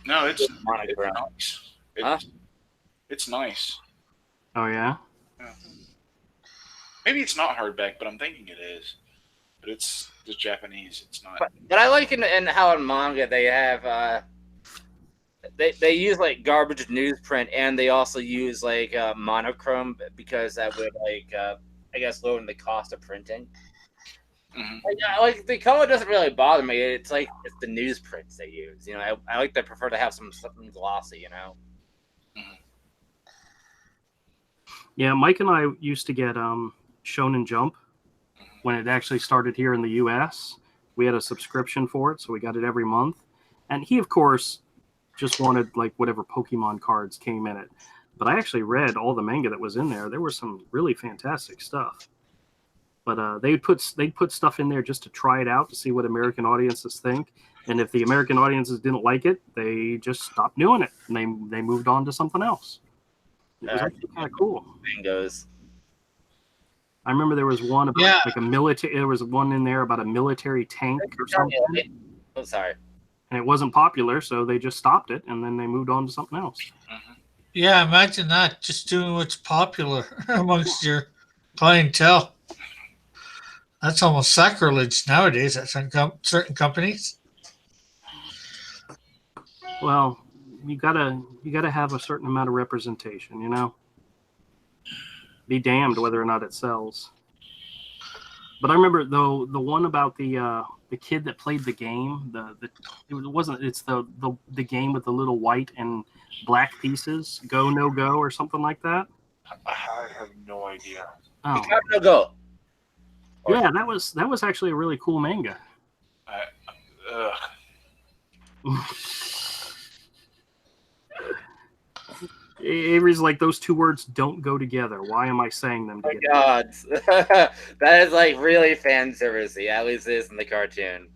no, it's monogram. Nice. It's nice. Oh, yeah? Yeah. Maybe it's not hardback, but I'm thinking it is. But it's the Japanese. It's not. But I like in how in manga they have they use like garbage newsprint, and they also use like monochrome because that would like I guess lower the cost of printing. Mm-hmm. Like the color doesn't really bother me. It's like it's the newsprints they use. You know, I like to prefer to have something glossy. You know. Mm-hmm. Yeah, Mike and I used to get Shonen Jump when it actually started here in the U.S. We had a subscription for it, so we got it every month. And he, of course, just wanted like whatever Pokemon cards came in it. But I actually read all the manga that was in there. There was some really fantastic stuff. But they'd put stuff in there just to try it out to see what American audiences think. And if the American audiences didn't like it, they just stopped doing it and they moved on to something else. It was actually kind of cool. Mangoes. I remember there was one about like a military. There was one in there about a military tank or something. Oh, sorry. And it wasn't popular, so they just stopped it, and then they moved on to something else. Mm-hmm. Yeah, imagine that. Just doing what's popular amongst your clientele. That's almost sacrilege nowadays at certain companies. Well, you gotta have a certain amount of representation, you know. Be damned whether or not it sells. But I remember though the one about the kid that played the game. It's the game with the little white and black pieces. Go no go or something like that. I have no idea. Oh, No go. yeah, that was actually a really cool manga. Avery's like, those two words don't go together. Why am I saying them Oh together? God, that is like really fan servicey. At least it is in the cartoon.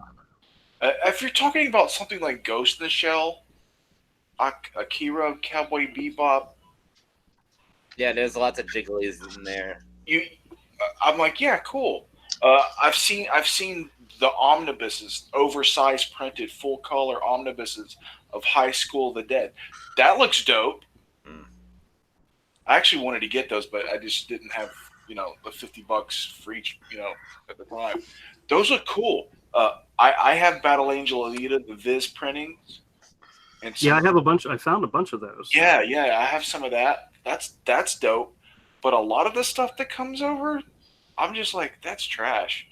If you're talking about something like Ghost in the Shell, Akira, Cowboy Bebop, Yeah, there's lots of jigglies in there. I'm like, yeah, cool. I've seen the omnibuses, oversized printed full color omnibuses of High School of the Dead. That looks dope. Mm. I actually wanted to get those, but I just didn't have the $50 for each at the time. Those look cool. I have Battle Angel Alita, the Viz printings. And Yeah, I have a bunch. I found a bunch of those. Yeah, I have some of that. That's dope. But a lot of the stuff that comes over, I'm just like, that's trash.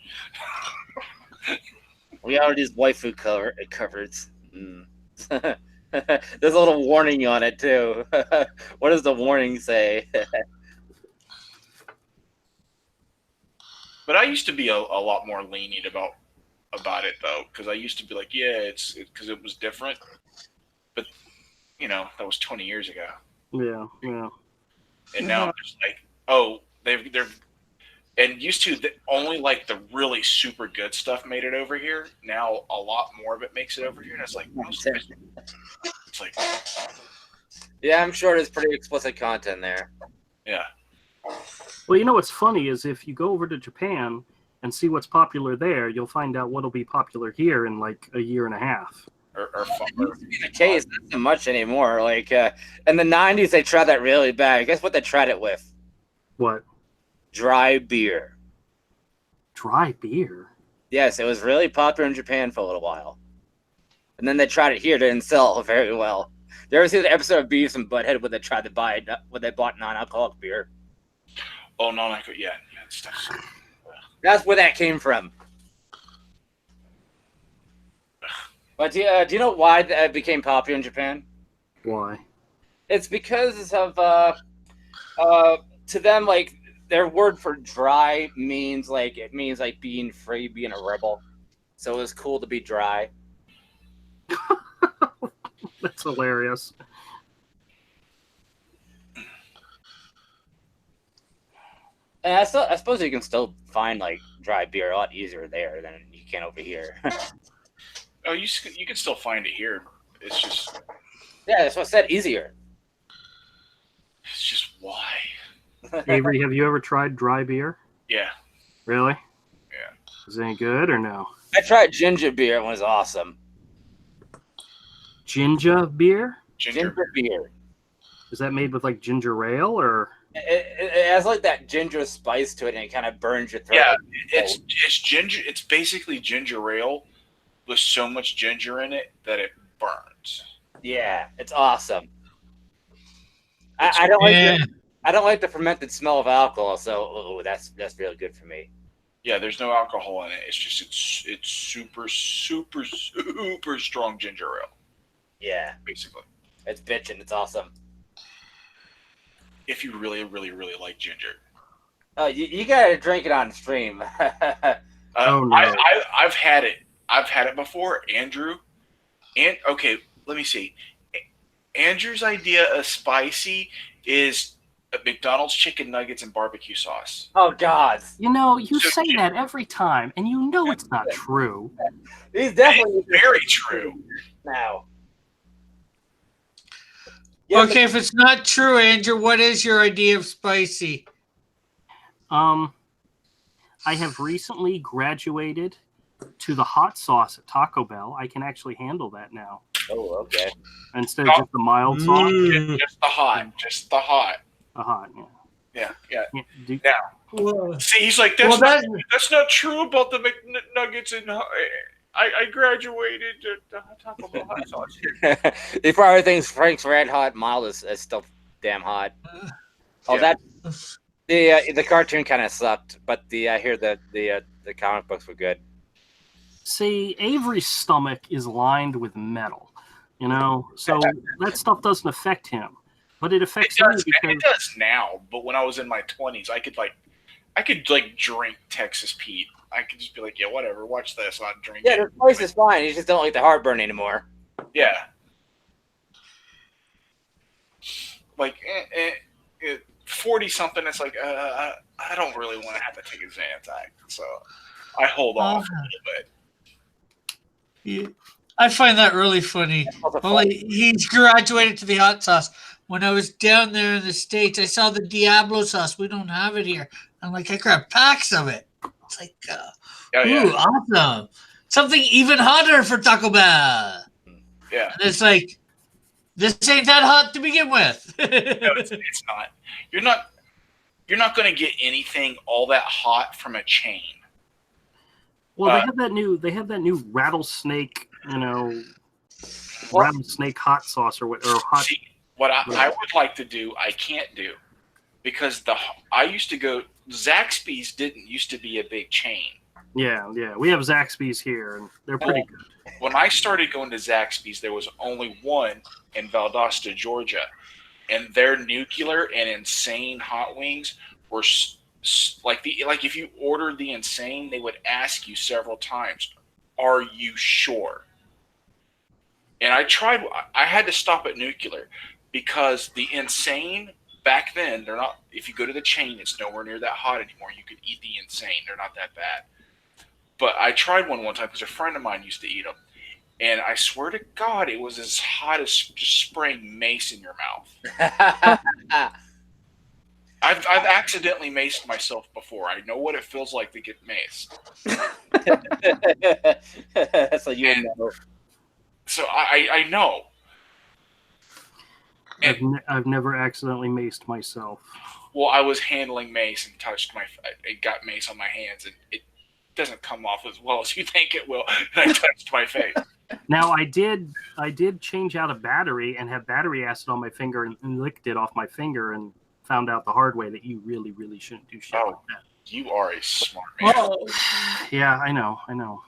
We are these waifu covers. Mm. There's a little warning on it too. What does the warning say? But I used to be a lot more lenient about it though, because I used to be like, yeah, it's because it was different. But that was 20 years ago. Yeah. And now I'm just like, oh, they're and used to only like the really super good stuff made it over here. Now a lot more of it makes it over here, and it's like it's like, Yeah, I'm sure there's pretty explicit content there. yeah. Well, what's funny is if you go over to Japan and see what's popular there, you'll find out what'll be popular here in like a year and a half. Or The case, not so much anymore. Like in the '90s, they tried that really bad. Guess what they tried it with? What? Dry beer. Dry beer? Yes, it was really popular in Japan for a little while, and then they tried it here. Didn't sell very well. You ever see the episode of Beavis and Butthead when they tried to buy it, when they bought non-alcoholic beer? oh no, yeah, stuff. That's where that came from. But do you know why that became popular in Japan? Why? It's because of to them, like, their word for dry means like being free, being a rebel. So it was cool to be dry. That's hilarious. And I suppose you can still find like dry beer a lot easier there than you can over here. Oh, you can still find it here. It's just Yeah, that's what I said, easier. It's just why? Avery, have you ever tried dry beer? Yeah. Really? Yeah. Is it any good or no? I tried ginger beer. It was awesome. Ginger beer? Ginger beer. Is that made with like ginger ale or? It has like that ginger spice to it, and it kind of burns your throat. Yeah, it's ginger. It's basically ginger ale with so much ginger in it that it burns. Yeah, it's awesome. I don't like I don't like the fermented smell of alcohol, so that's really good for me. Yeah, there's no alcohol in it. It's just it's super strong ginger ale. Yeah, Basically, it's bitchin'. It's awesome. if you really like ginger. Oh, you gotta drink it on stream. Oh, no. I've had it. I've had it before, Andrew. And okay, let me see. Andrew's idea of spicy is McDonald's chicken nuggets and barbecue sauce. Oh God! You say that every time, and it's not true. He's definitely Very true. now. Yeah, Okay, if it's not true, Andrew, what is your idea of spicy? I have recently graduated to the hot sauce at Taco Bell. I can actually handle that now. Oh, okay. Instead of just the mild sauce, Just the hot. Just the hot. a hot. Yeah. Yeah. Well, See, he's like, that's not true about the McNuggets and I graduated to Taco Bell hot sauce. He probably thinks Frank's Red Hot mild is still damn hot. Oh, Yeah. The cartoon kind of sucked, but I hear that the comic books were good. See, Avery's stomach is lined with metal, so that stuff doesn't affect him. But it affects me because It does now, but when I was in my 20s, I could drink Texas Pete. I could just be like, yeah, whatever, watch this, I'll drink Yeah, it. the voice is fine. You just don't like the heartburn anymore. Yeah. like 40 something. It's like I don't really want to have to take a Zantac, so I hold off a little bit. Yeah. I find that really funny. Well, like, he's graduated to the hot sauce. When I was down there in the States, I saw the Diablo sauce. We don't have it here. I'm like, I grabbed packs of it. It's like, ooh, awesome. Something even hotter for Taco Bell. Yeah. And it's like, this ain't that hot to begin with. No, it's not. You're not going to get anything all that hot from a chain. Well, they have that new rattlesnake, rattlesnake hot sauce or hot. See, what I would like to do, I can't do, because I used to go. Zaxby's didn't used to be a big chain. Yeah, we have Zaxby's here, and they're pretty good. When I started going to Zaxby's, there was only one in Valdosta, Georgia, and their nuclear and insane hot wings were like if you ordered the insane, they would ask you several times, "Are you sure?" And I tried. I had to stop at nuclear because the insane back then, they're not. If you go to the chain, it's nowhere near that hot anymore. You could eat the insane; they're not that bad. But I tried one time because a friend of mine used to eat them, and I swear to God, it was as hot as just spraying mace in your mouth. I've accidentally maced myself before. I know what it feels like to get maced. So you know. So I know. I've never accidentally maced myself. Well, I was handling mace and it got mace on my hands, and it doesn't come off as well as you think it will. And I touched my face. Now I did change out a battery and have battery acid on my finger and licked it off my finger and found out the hard way that you really, really shouldn't do shit like that. You are a smart man. Oh, Yeah, I know. Man,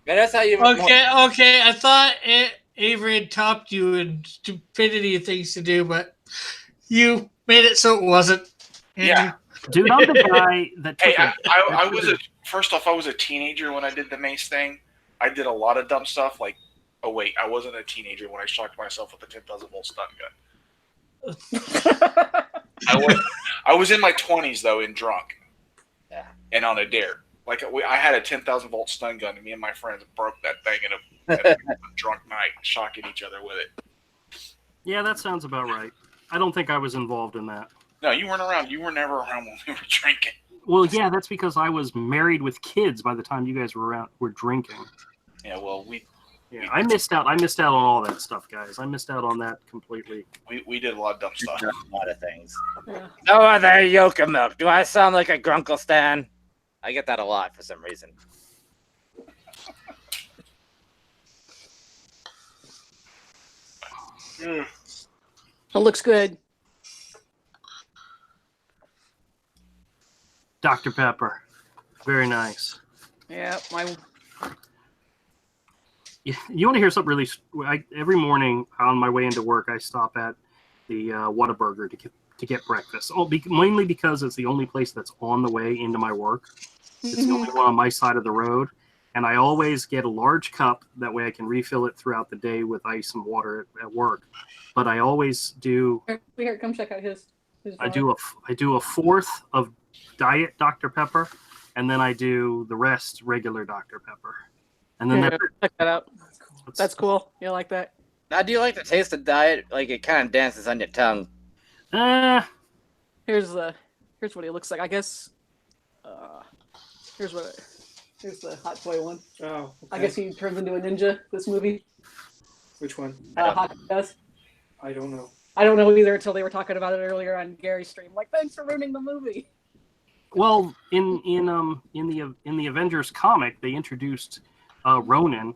that's how you. Okay. I thought Avery had topped you in stupidity of things to do, but you made it so it wasn't. Yeah. Dude, I'm the guy that took I was first off, I was a teenager when I did the mace thing. I did a lot of dumb stuff. Like, oh wait, I wasn't a teenager when I shocked myself with a 10,000 volt stun gun. I was in my 20s though, and drunk. Yeah. And on a dare. Like I had a 10,000 volt stun gun, and me and my friends broke that thing in a drunk night, shocking each other with it. Yeah, that sounds about right. I don't think I was involved in that. No, you weren't around. You were never around when we were drinking. Well, yeah, that's because I was married with kids by the time you guys were drinking. Yeah, well, I missed out. I missed out on all that stuff, guys. I missed out on that completely. We did a lot of dumb stuff. A lot of things. yeah. No other yolk of milk. Do I sound like a grunkle Stan? I get that a lot for some reason. It looks good. Dr. Pepper. Very nice. Yeah, You want to hear something really... every morning on my way into work, I stop at the Whataburger to get breakfast. Mainly because it's the only place that's on the way into my work. It's the only one on my side of the road. And I always get a large cup. That way I can refill it throughout the day with ice and water at work. But I always do... Here, come check out his I do a fourth of Diet Dr. Pepper, and then I do the rest regular Dr. Pepper. And then check that out. That's cool. You like that? Now, do you like the taste of diet? Like it kind of dances on your tongue. Here's what he looks like. I guess. Here's the hot toy one. Oh, okay. I guess he turns into a ninja. This movie. Which one? Hot does. I don't know. I don't know either until they were talking about it earlier on Gary's stream. Like, thanks for ruining the movie. Well, in the Avengers comic, they introduced Ronan,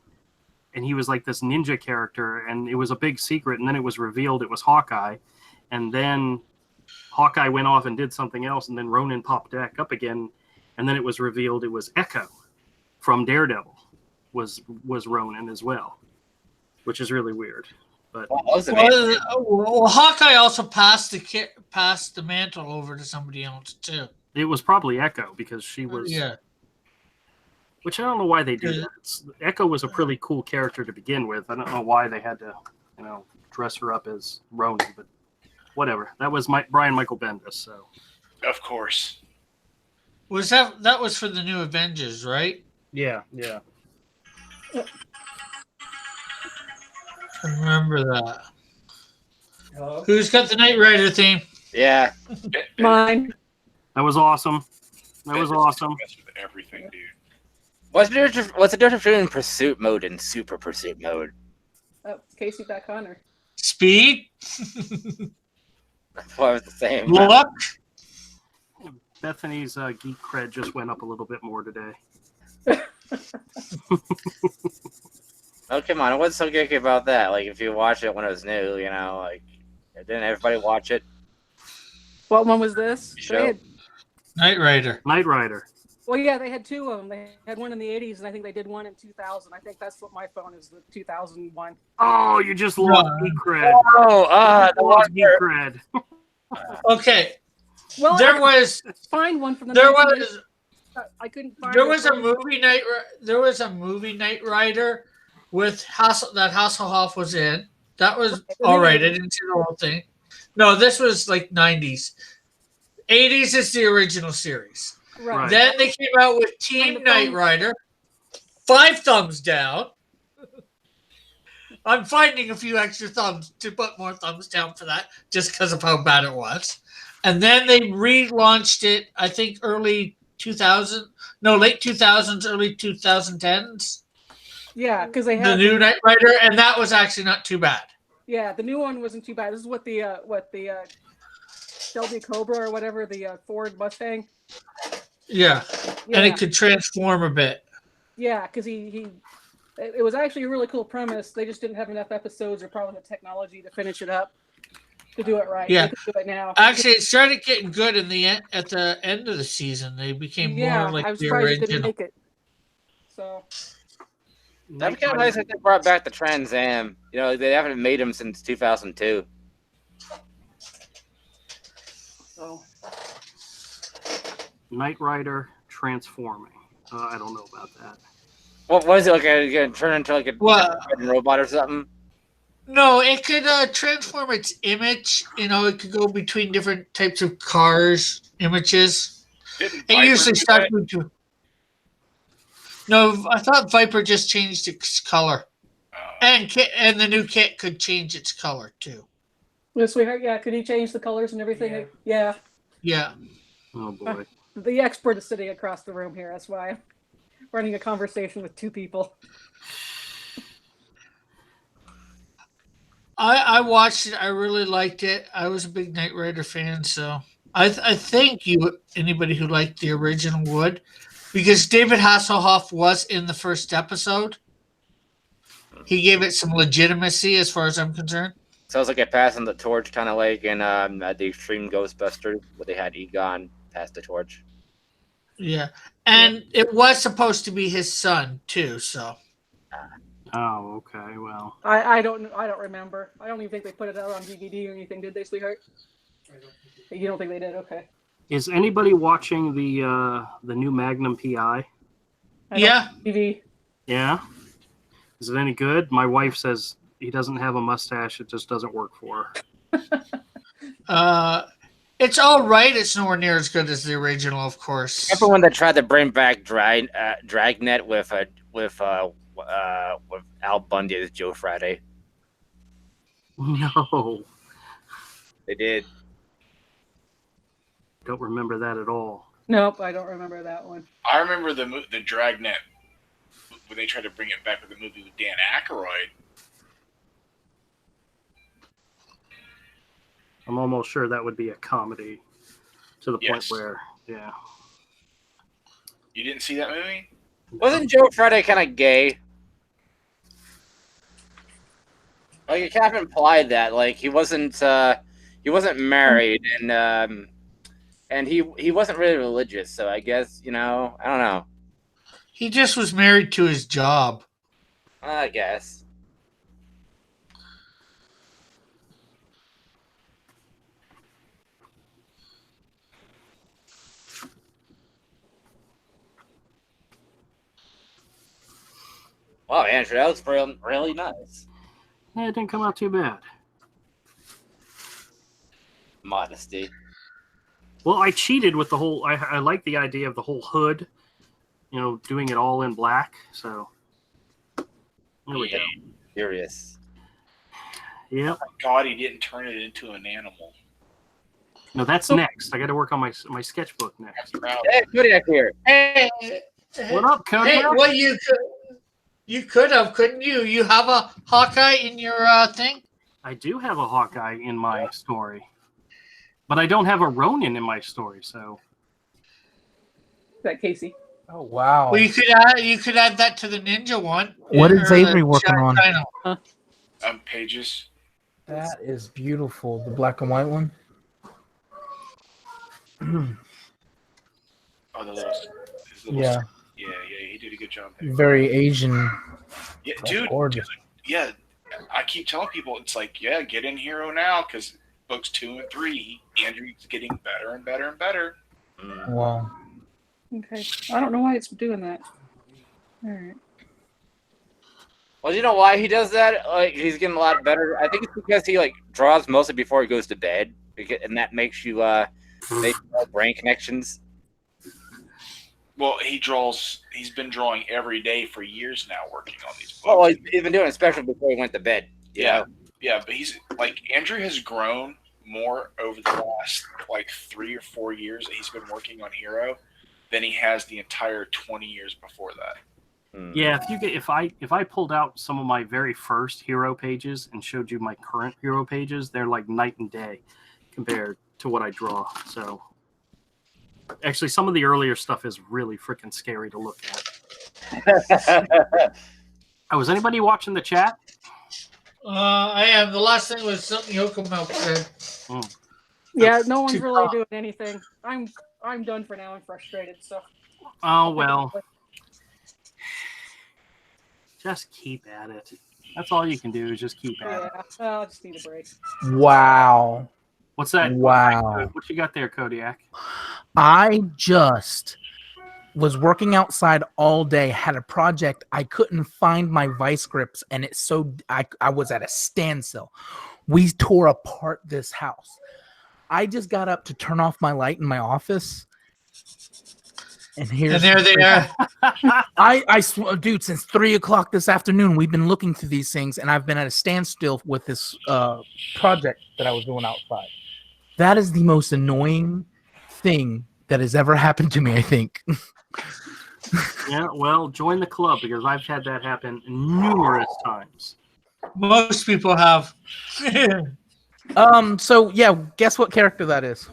and he was like this ninja character, and it was a big secret. And then it was revealed it was Hawkeye, and then Hawkeye went off and did something else, and then Ronan popped back up again, and then it was revealed it was Echo from Daredevil was Ronan as well, which is really weird. But well, Hawkeye also passed the mantle over to somebody else too. it was probably Echo because she was. Yeah. Which I don't know why they do that. Echo was a pretty cool character to begin with. I don't know why they had to, dress her up as Ronan. But whatever. That was Brian Michael Bendis. So Of course. Was that was for the new Avengers, right? yeah. I remember that. Hello? Who's got the Knight Rider theme? Yeah. Mine. That was awesome. That was awesome. Mess with everything, dude. What's the difference between pursuit mode and super pursuit mode? Oh, Casey back on her. Speed, Well, it's the same. luck. Bethany's geek cred just went up a little bit more today. Oh, come on. What's so geeky about that? Like, if you watch it when it was new, you know, like, didn't everybody watch it? What one was this? Show. They had, Knight Rider. Knight Rider. well, yeah, they had two of them. They had one in the 80s, and I think they did one in 2000. I think that's what my phone is, the 2001. Oh, you just lost geek cred. Oh, You lost geek cred. Okay, Well, there I was could find one from the there 1980s. was I couldn't find there it. was a movie Knight there was a movie Knight Rider with that Hasselhoff was in. That was all right. I didn't see the whole thing. No, this was like 90s. 80s is the original series. Right. Then they came out with Team Knight Rider. 5 thumbs down. I'm finding a few extra thumbs to put more thumbs down for that just because of how bad it was. And then they relaunched it, I think late 2000s, early 2010s. Yeah, because they The had new Knight Rider, and that was actually not too bad. yeah, the new one wasn't too bad. This is what the Shelby Cobra or whatever, the Ford Mustang. Yeah. Yeah, And it could transform a bit. yeah, because it was actually a really cool premise. They just didn't have enough episodes or probably the technology to finish it up to do it right. Yeah. They could do it now. Actually, it started getting good at the end of the season. They became yeah, more like I was the surprised it didn't original. make it. So That'd be kind of nice if they brought back the Trans Am. You know, they haven't made them since 2002. so Knight Rider transforming. I don't know about that. What is it like? Gonna turn into like a Well- robot or something? No, it could transform its image. You know, it could go between different types of cars, images. Didn't It Viper usually do starts that? with. No, I thought Viper just changed its color, and the new kit could change its color too. yeah, sweetheart, yeah, could he change the colors and everything? Yeah. Yeah. Oh boy. The expert is sitting across the room here. That's why I'm running a conversation with two people. I watched it. I really liked it. I was a big Knight Rider fan, so I think anybody who liked the original would, because David Hasselhoff was in the first episode. He gave it some legitimacy, as far as I'm concerned. Sounds like it passing the torch, kind of like in at the Extreme Ghostbusters, where they had Egon pass the torch. Yeah, and it was supposed to be his son too. So Oh, okay. Well, I don't remember. I don't even think they put it out on DVD or anything, did they, sweetheart? You don't think they did? Okay. is anybody watching the new Magnum PI? yeah, TV. Yeah. Is it any good? My wife says he doesn't have a mustache. It just doesn't work for her. it's all right. It's nowhere near as good as the original, of course. Everyone that tried to bring back Dragnet with Al Bundy as Joe Friday. No, They did. don't remember that at all. Nope, I don't remember that one. I remember the Dragnet when they tried to bring it back with the movie with Dan Aykroyd. I'm almost sure that would be a comedy to the point Yes. where, yeah. You didn't see that movie? Wasn't Joe Friday kind of gay? Like, you kind of implied that, like, he wasn't married, and he wasn't really religious. So I guess, you know, I don't know. He just was married to his job. I guess. Wow, Andrew, that was really nice. Yeah, it didn't come out too bad. modesty. Well, I cheated with the whole. I like the idea of the whole hood. Doing it all in black. So there we go. Furious. Yep. Oh, God, he didn't turn it into an animal. No, that's next. I got to work on my sketchbook next. Hey, Kodiak here. Hey, What up, Cody? hey, well, you could have, couldn't you? You have a Hawkeye in your thing? I do have a Hawkeye in my story, but I don't have a Ronin in my story. So Is that Casey? Oh wow. Well, you could add that to the ninja one. What is Or Avery the working on? China. Pages. That is beautiful. The black and white one. Oh, the little, Yeah. Yeah, he did a good job there. Very Asian. Yeah, That's dude. gorgeous. Yeah, I keep telling people it's like, yeah, get in Hero now because books 2 and 3, Andrew's getting better and better and better. Wow. Okay. I don't know why it's doing that. All right. Well, you know why he does that? Like, he's getting a lot better. I think it's because he draws mostly before he goes to bed, and that makes you make more brain connections. Well, he's been drawing every day for years now, working on these books. Oh, he's been doing it especially before he went to bed. Yeah, but he's Andrew has grown more over the last 3 or 4 years that he's been working on Hero than he has the entire 20 years before that. yeah, if I pulled out some of my very first Hero pages and showed you my current Hero pages, they're like night and day compared to what I draw. So actually, some of the earlier stuff is really freaking scary to look at. Oh, was anybody watching the chat? I am. The last thing was something Yoko Milk said. Yeah, no one's really doing anything. I'm done for now. I'm frustrated. So. Oh well. Just keep at it. That's all you can do is just keep at it. Yeah, I'll just need a break. Wow. What's that? Wow. What you got there, Kodiak? I just was working outside all day, had a project. I couldn't find my vice grips, and I was at a standstill. We tore apart this house. I just got up to turn off my light in my office. And there they are. Dude, since 3:00 this afternoon, we've been looking through these things, and I've been at a standstill with this project that I was doing outside. That is the most annoying thing that has ever happened to me, I think. Yeah, well, join the club because I've had that happen numerous times. Most people have. So yeah, guess what character that is?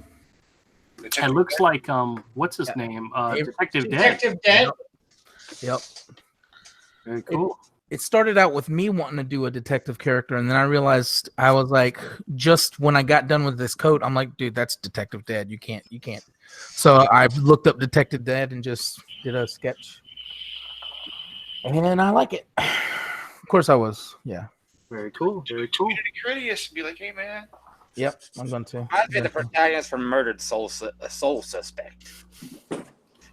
It looks like what's his name? Detective Dead. Detective Dead. Yep. Very cool. It started out with me wanting to do a detective character, and then I realized I was like, just when I got done with this coat, I'm like, dude, that's Detective Dead. You can't. So I looked up Detective Dead and just did a sketch, and I like it. Of course, I was. Yeah. Very cool. Very cool. Critius and be like, hey man. Yep, I'm going to. I'd be the protagonist from Murdered Soul Suspect.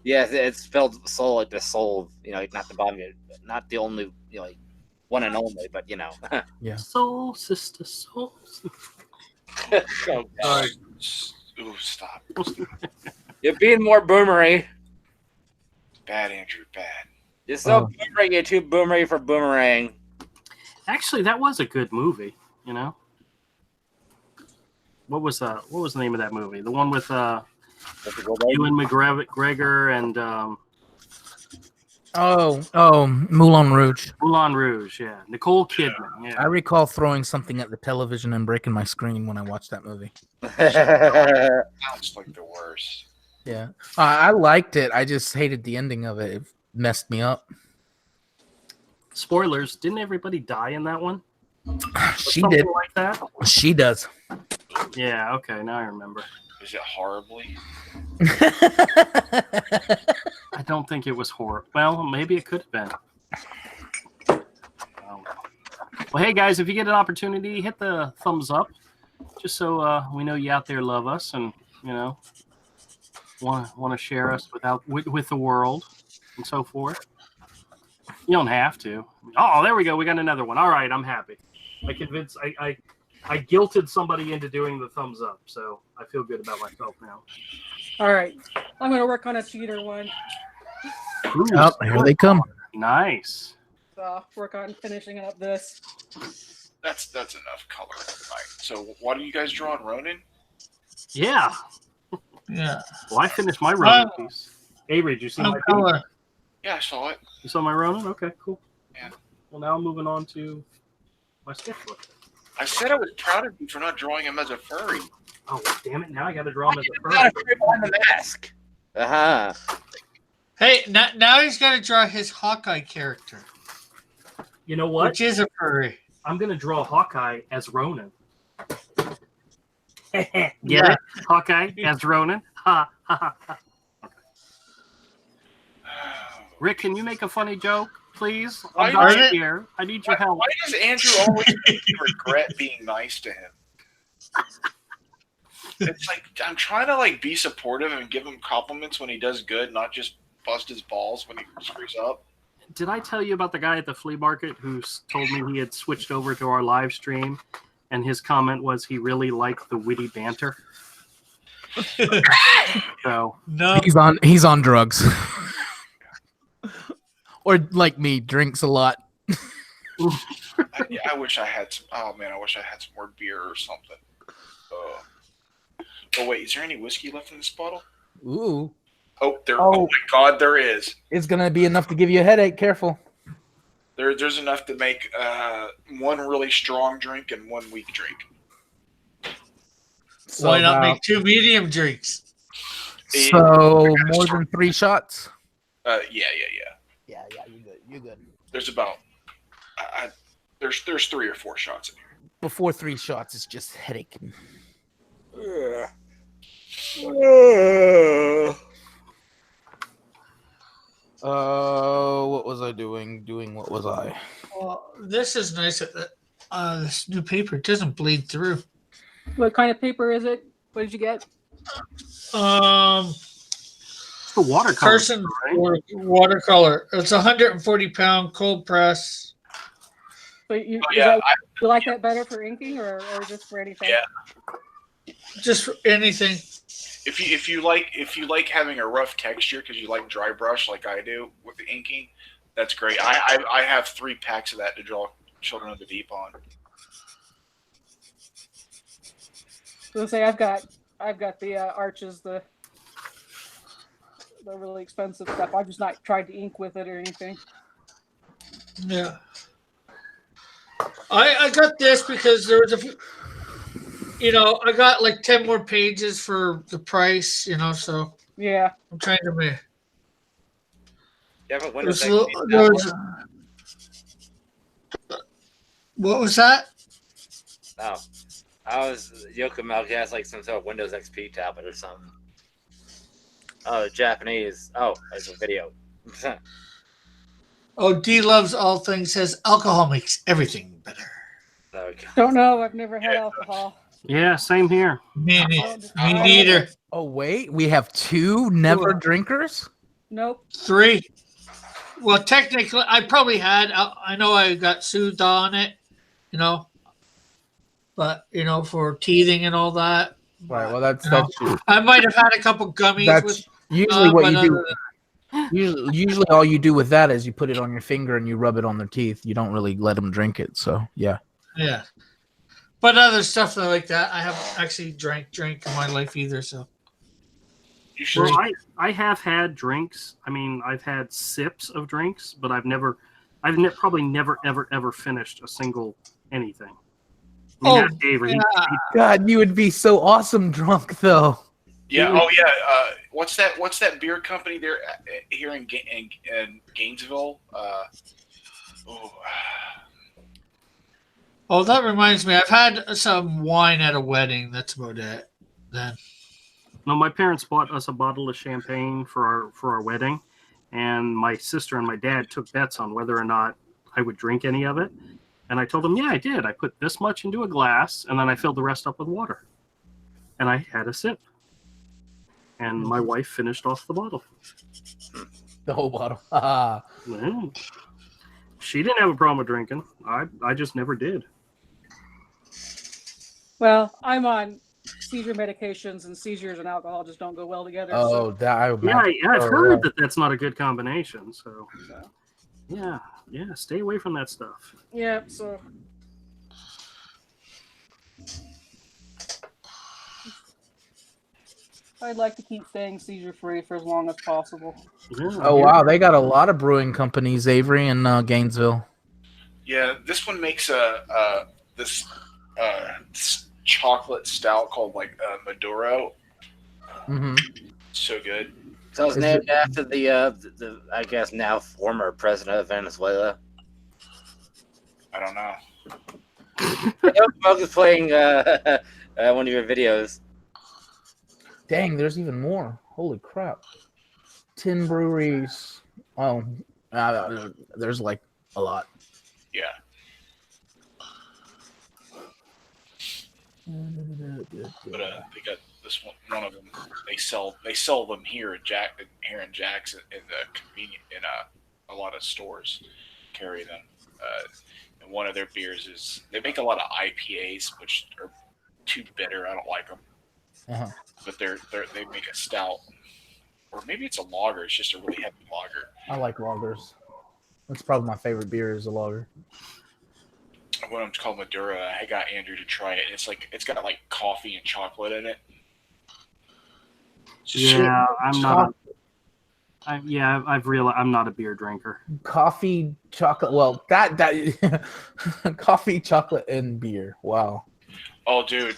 Yes, it's spelled soul like the soul, not the body, not the only, one and only, but Yeah. Soul sister, soul. Oh, God. Ooh, stop. You're being more boomery. Bad, Andrew, bad. You're so boomerang, you're too boomery for boomerang. Actually, that was a good movie. What was the name of that movie? The one with Ewan McGregor and Moulin Rouge. Moulin Rouge, yeah. Nicole Kidman. Yeah. I recall throwing something at the television and breaking my screen when I watched that movie. Sounds like the worst. Yeah, I liked it. I just hated the ending of it. It messed me up. Spoilers, didn't everybody die in that one? She Something did. like that? She does. Yeah, okay, now I remember. Is it horribly? I don't think it was horror. Well, maybe it could have been. Well, hey guys, if you get an opportunity, hit the thumbs up, just so we know you out there love us and want to share us with the world and so forth. You don't have to. Oh, there we go. We got another one. All right, I'm happy. I I guilted somebody into doing the thumbs up, so I feel good about myself now. All right. I'm going to work on a cheater one. Ooh, Oh, here they come. Nice. So work on finishing up this. That's enough color. Right. So why do you guys draw on Ronin? Yeah. Yeah. Well, I finished my Ronan piece. Avery, did you see my piece? Color. Yeah, I saw it. You saw my Ronan? Okay, cool. Yeah. Well, now I'm moving on to my sketchbook. I said I was proud of you for not drawing him as a furry. Oh, damn it. Now I got to draw him as a Gotta furry. put on the mask. Uh-huh. Hey, now he's got to draw his Hawkeye character, You know what? which is a furry. I'm going to draw Hawkeye as Ronan. Get it? Hawkeye as Ronan? Ha, ha, ha, ha. Rick, can you make a funny joke, please? I'm Why not did- here. I need your help. Why does Andrew always make me regret being nice to him? It's like I'm trying to like be supportive and give him compliments when he does good, not just bust his balls when he screws up. Did I tell you about the guy at the flea market who told me he had switched over to our live stream, and his comment was he really liked the witty banter? So No. He's on drugs. Or like me, drinks a lot. I wish I had some. Oh man, I wish I had some more beer or something. Oh wait, is there any whiskey left in this bottle? Ooh. Oh, there. Oh. Oh my God, there is. It's gonna be enough to give you a headache. Careful. There's enough to make one really strong drink and one weak drink. So Why not about- make 2 medium drinks? So more than 3 shots? Yeah. Yeah, you're good. You're good. There's about. There's 3 or 4 shots in here. Before 3 shots, it's just headache. What was I doing? What was I? Well, this is nice. This new paper doesn't bleed through. What kind of paper is it? What did you get? it's the watercolor. Person right? watercolor. It's a 140-pound cold press. But you, Oh, yeah, you like that better for inking or just for anything? Yeah. Just for anything. If you like having a rough texture because you like dry brush like I do with the inking, that's great. I have 3 packs of that to draw Children of the Deep on. So say I've got the arches, the really expensive stuff. I've just not tried to ink with it or anything. Yeah. I got this because there was a few, I got like 10 more pages for the price, so Yeah. I'm trying to make. You have a There's Windows a little- XP there tablet? was what was that? Oh, I was Yoko Milk has like some sort of Windows XP tablet or something. Oh, Japanese. Oh, there's a video. Oh, D loves all things. Says alcohol makes everything better. There we go. Don't know. I've never had alcohol. Yeah, same here. Me neither. Oh wait, we have 2 never Cool. drinkers. Nope. 3. Well, technically, I probably had. I know I got soothed on it, but for teething and all that. Right. Well, that's I might have had a couple gummies that's with. usually what but you do. other Usually, all you do with that is you put it on your finger and you rub it on their teeth. You don't really let them drink it. So yeah. Yeah. But other stuff like that, I haven't actually drank in my life either. So You should. Well, I have had drinks. I mean, I've had sips of drinks, but I've probably never, ever finished a single anything. I mean, that's Avery. yeah. God, you would be so awesome drunk though. Yeah. Oh yeah. What's that beer company there here in Gainesville? Oh, that reminds me. I've had some wine at a wedding. That's about it. Then. No, my parents bought us a bottle of champagne for our wedding, and my sister and my dad took bets on whether or not I would drink any of it. And I told them, yeah, I did. I put this much into a glass, and then I filled the rest up with water. And I had a sip. And my wife finished off the bottle. The whole bottle. Ah. Well, she didn't have a problem with drinking. I just never did. Well, I'm on seizure medications, and seizures and alcohol just don't go well together. Oh, So, that I Yeah, I've oh, heard yeah. that that's not a good combination. So so yeah, stay away from that stuff. yeah. So I'd like to keep staying seizure free for as long as possible. Yeah, Oh wow, they got a lot of brewing companies, Avery and Gainesville. Yeah, this one makes this chocolate stout called like Maduro. Mm-hmm. So good. So it's Is named after the I guess now former president of Venezuela. I don't know. I know Smoke is playing one of your videos. Dang, there's even more. Holy crap! 10 breweries. Oh, there's like a lot. Yeah. But they got this one of them. They sell them here in Jackson in the convenient in a lot of stores carry them. And one of their beers is they make a lot of IPAs, which are too bitter. I don't like them. Uh-huh. But they make a stout, or maybe it's a lager. It's just a really heavy lager. I like lagers. That's probably my favorite beer is a lager. One of them's called Maduro. I got Andrew to try it. It's got like coffee and chocolate in it. Yeah, I'm not. I've realized I'm not a beer drinker. Coffee, chocolate. Well, that coffee, chocolate, and beer. Wow. Oh, dude.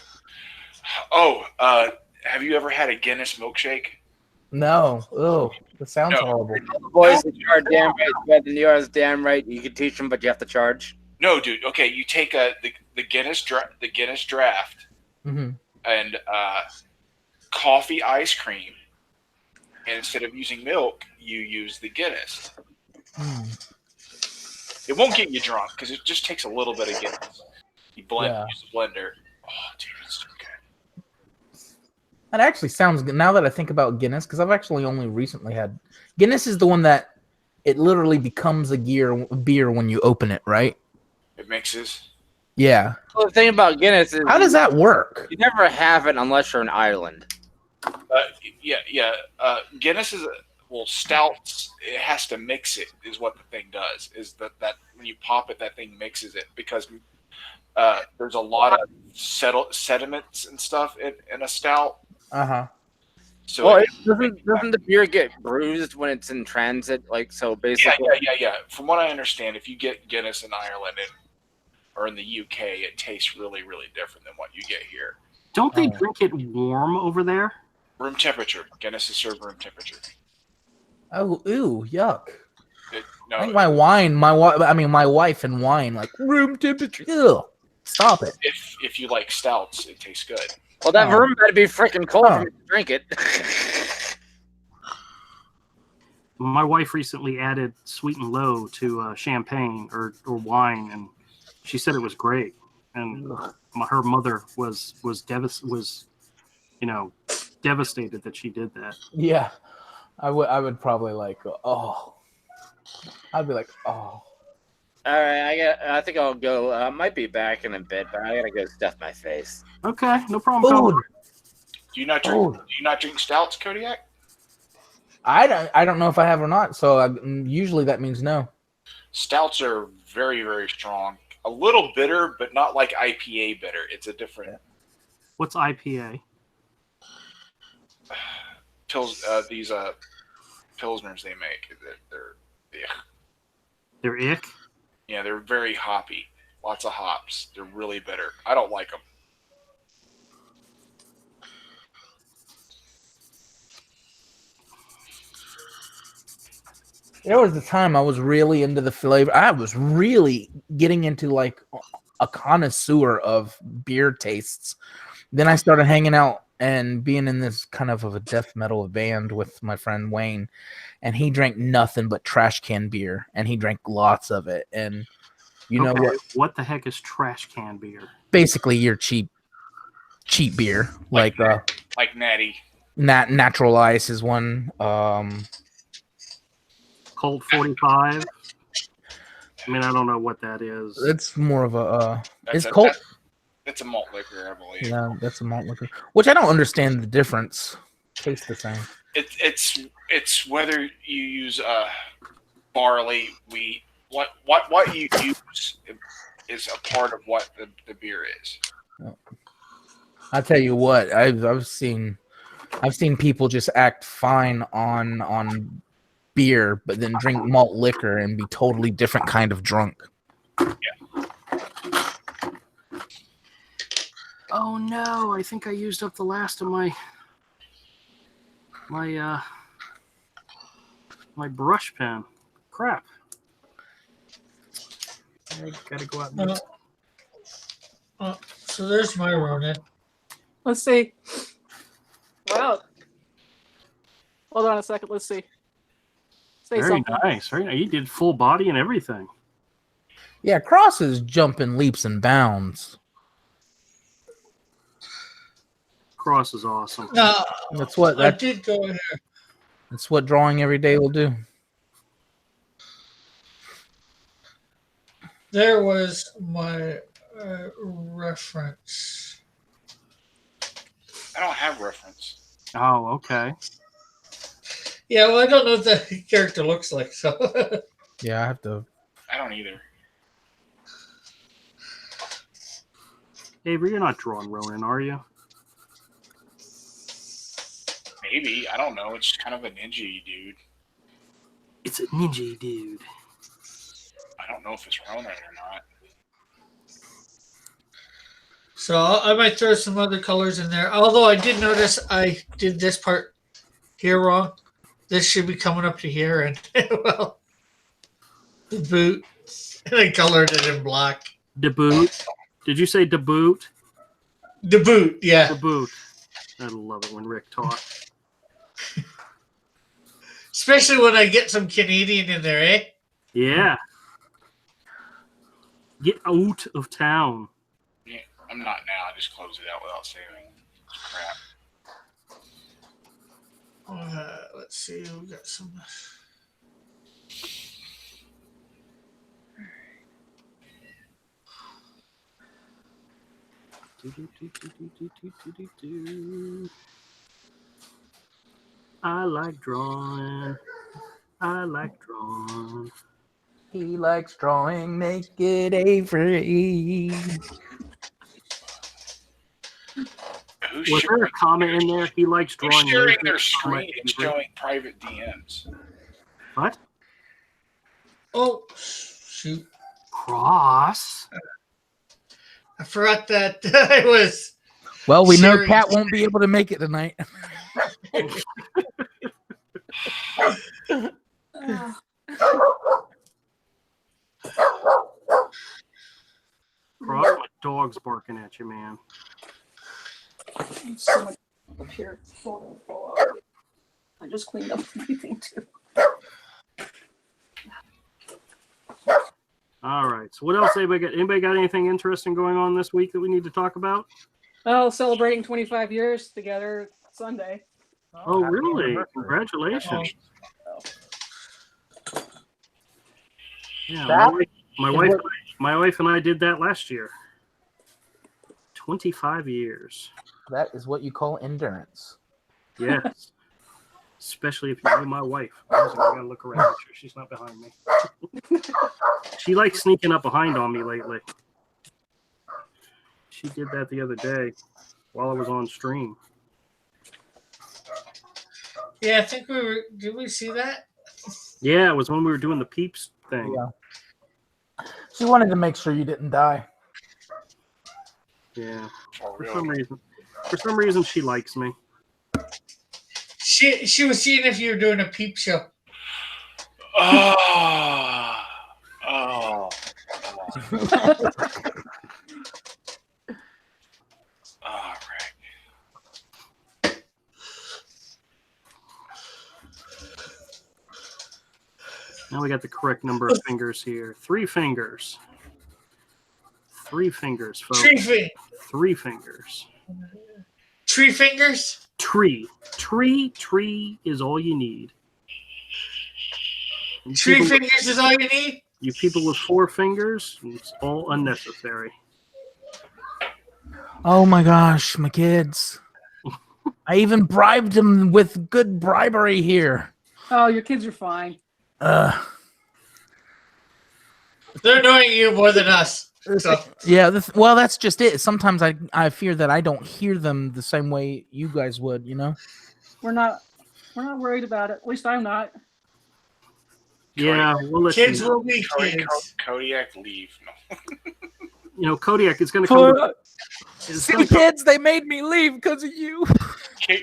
Oh, have you ever had a Guinness milkshake? No. Oh, that sounds No. horrible. Boys, you are damn right. Better than yours, damn right. You can teach them, but you have to charge. No, dude. Okay, you take the Guinness draft Mm-hmm. and coffee ice cream, and instead of using milk, you use the Guinness. It won't get you drunk because it just takes a little bit of Guinness. You use the blender. Oh, dude, it's so good. That actually sounds good. Now that I think about Guinness, because I've actually only recently had Guinness is the one that it literally becomes a beer when you open it, right? It mixes. Yeah. Well, the thing about Guinness is How does that work? you never have it unless you're in Ireland. Yeah. Guinness is stouts. It has to mix it. Is what the thing does. Is that when you pop it, that thing mixes it because there's a lot of sediments and stuff in a stout. Uh-huh. So Well, doesn't the beer get bruised when it's in transit? Like so, basically. Yeah. From what I understand, if you get Guinness in Ireland or in the UK, it tastes really, really different than what you get here. Don't they drink it warm over there? Room temperature. Guinness is served room temperature. Oh, ew, yuck. No, I think my wife and wine, like room temperature. Ew. Stop it. if you like stouts, it tastes good. Well, that room better be freaking cold for me to drink it. My wife recently added sweet and low to champagne or wine, and she said it was great. And her mother was devastated that she did that. Yeah. I would probably like I'd be like, oh. All right, I think I'll go. I might be back in a bit, but I gotta go stuff my face. Okay, no problem. Food. Do you not drink stouts, Kodiak? I don't know if I have or not, so usually that means no. Stouts are very, very strong. A little bitter, but not like IPA bitter. It's a different. What's IPA? These pilsners they make. They're ick. Yeah, they're very hoppy. Lots of hops. They're really bitter. I don't like them. There was a time I was really into the flavor. I was really getting into like a connoisseur of beer tastes. Then I started hanging out and being in this kind of a death metal band with my friend Wayne, and he drank nothing but trash can beer, and he drank lots of it. And you know what the heck is trash can beer? Basically, your cheap beer, like Natty. Natural Ice is one. Colt 45. I mean, I don't know what that is. It's more of a. It's Colt. It's a malt liquor, I believe. Yeah, that's a malt liquor. Which I don't understand the difference. Tastes the same. It's whether you use barley, wheat, what you use is a part of what the beer is. I tell you what, I've seen people just act fine on beer, but then drink malt liquor and be totally different kind of drunk. Yeah. Oh no! I think I used up the last of my brush pen. Crap! I gotta go out and So there's my Ronin. Let's see. Wow. Hold on a second. Let's see. Say Very something. nice. Very nice. You did full body and everything. Yeah, Cross is jumping leaps and bounds. Cross is awesome. No, That's what I did go here. That's what drawing every day will do. There was my reference. I don't have reference. Oh, okay. Yeah, well, I don't know what the character looks like, so. Yeah, I have to. I don't either. Avery, you're not drawing Ronan, are you? Maybe. I don't know. It's kind of a ninja dude. It's a ninja dude. I don't know if it's Ronan or not. So I might throw some other colors in there. Although I did notice I did this part here wrong. This should be coming up to here, and well, the boot. And I colored it in black. The boot. Did you say the boot? The boot, yeah. The boot. I love it when Rick talks. Especially when I get some Canadian in there, eh? Yeah. Get out of town. Yeah, I'm not now. I just closed it out without saving. Crap. Let's see. We got some. I like drawing. I like drawing. He likes drawing. Make it Avery. Was there a comment in there? He likes Who's drawing. sharing laser. their screen and showing private DMs? What? Oh, shoot. Cross. I forgot that I was. Well, we know sharing- Kat won't be able to make it tonight. Cross, my dog's barking at you, man. So much up here. I just cleaned up everything too. All right. So what else? Anybody got anything interesting going on this week that we need to talk about? Oh, celebrating 25 years together Sunday. Oh, really? Congratulations. Yeah, my wife and I did that last year. 25 years. That is what you call endurance. Yes. Especially if you know my wife. I gotta look around, make sure she's not behind me. She likes sneaking up behind on me lately. She did that the other day while I was on stream. Yeah, I think we were. Did we see that? Yeah, it was when we were doing the peeps thing. Yeah. She wanted to make sure you didn't die. Yeah. Oh, For really? some reason, she likes me. She was seeing if you were doing a peep show. Oh. Oh. All right. Now we got the correct number of fingers here. 3 fingers. 3 fingers, folks. Tree 3 fingers. fingers? Tree is all you need. You Tree people- fingers is all you need? You people with 4 fingers, it's all unnecessary. Oh my gosh, my kids. I even bribed them with good bribery here. Oh, your kids are fine. Uh, They're annoying you more than us. So. yeah, well, that's just it. Sometimes I fear that I don't hear them the same way you guys would, you know? We're not worried about it. At least I'm not. Yeah, we'll let Kids you know. will be kids. Kodiak, leave. No. You know, Kodiak is going to come. See, kids, they made me leave because of you.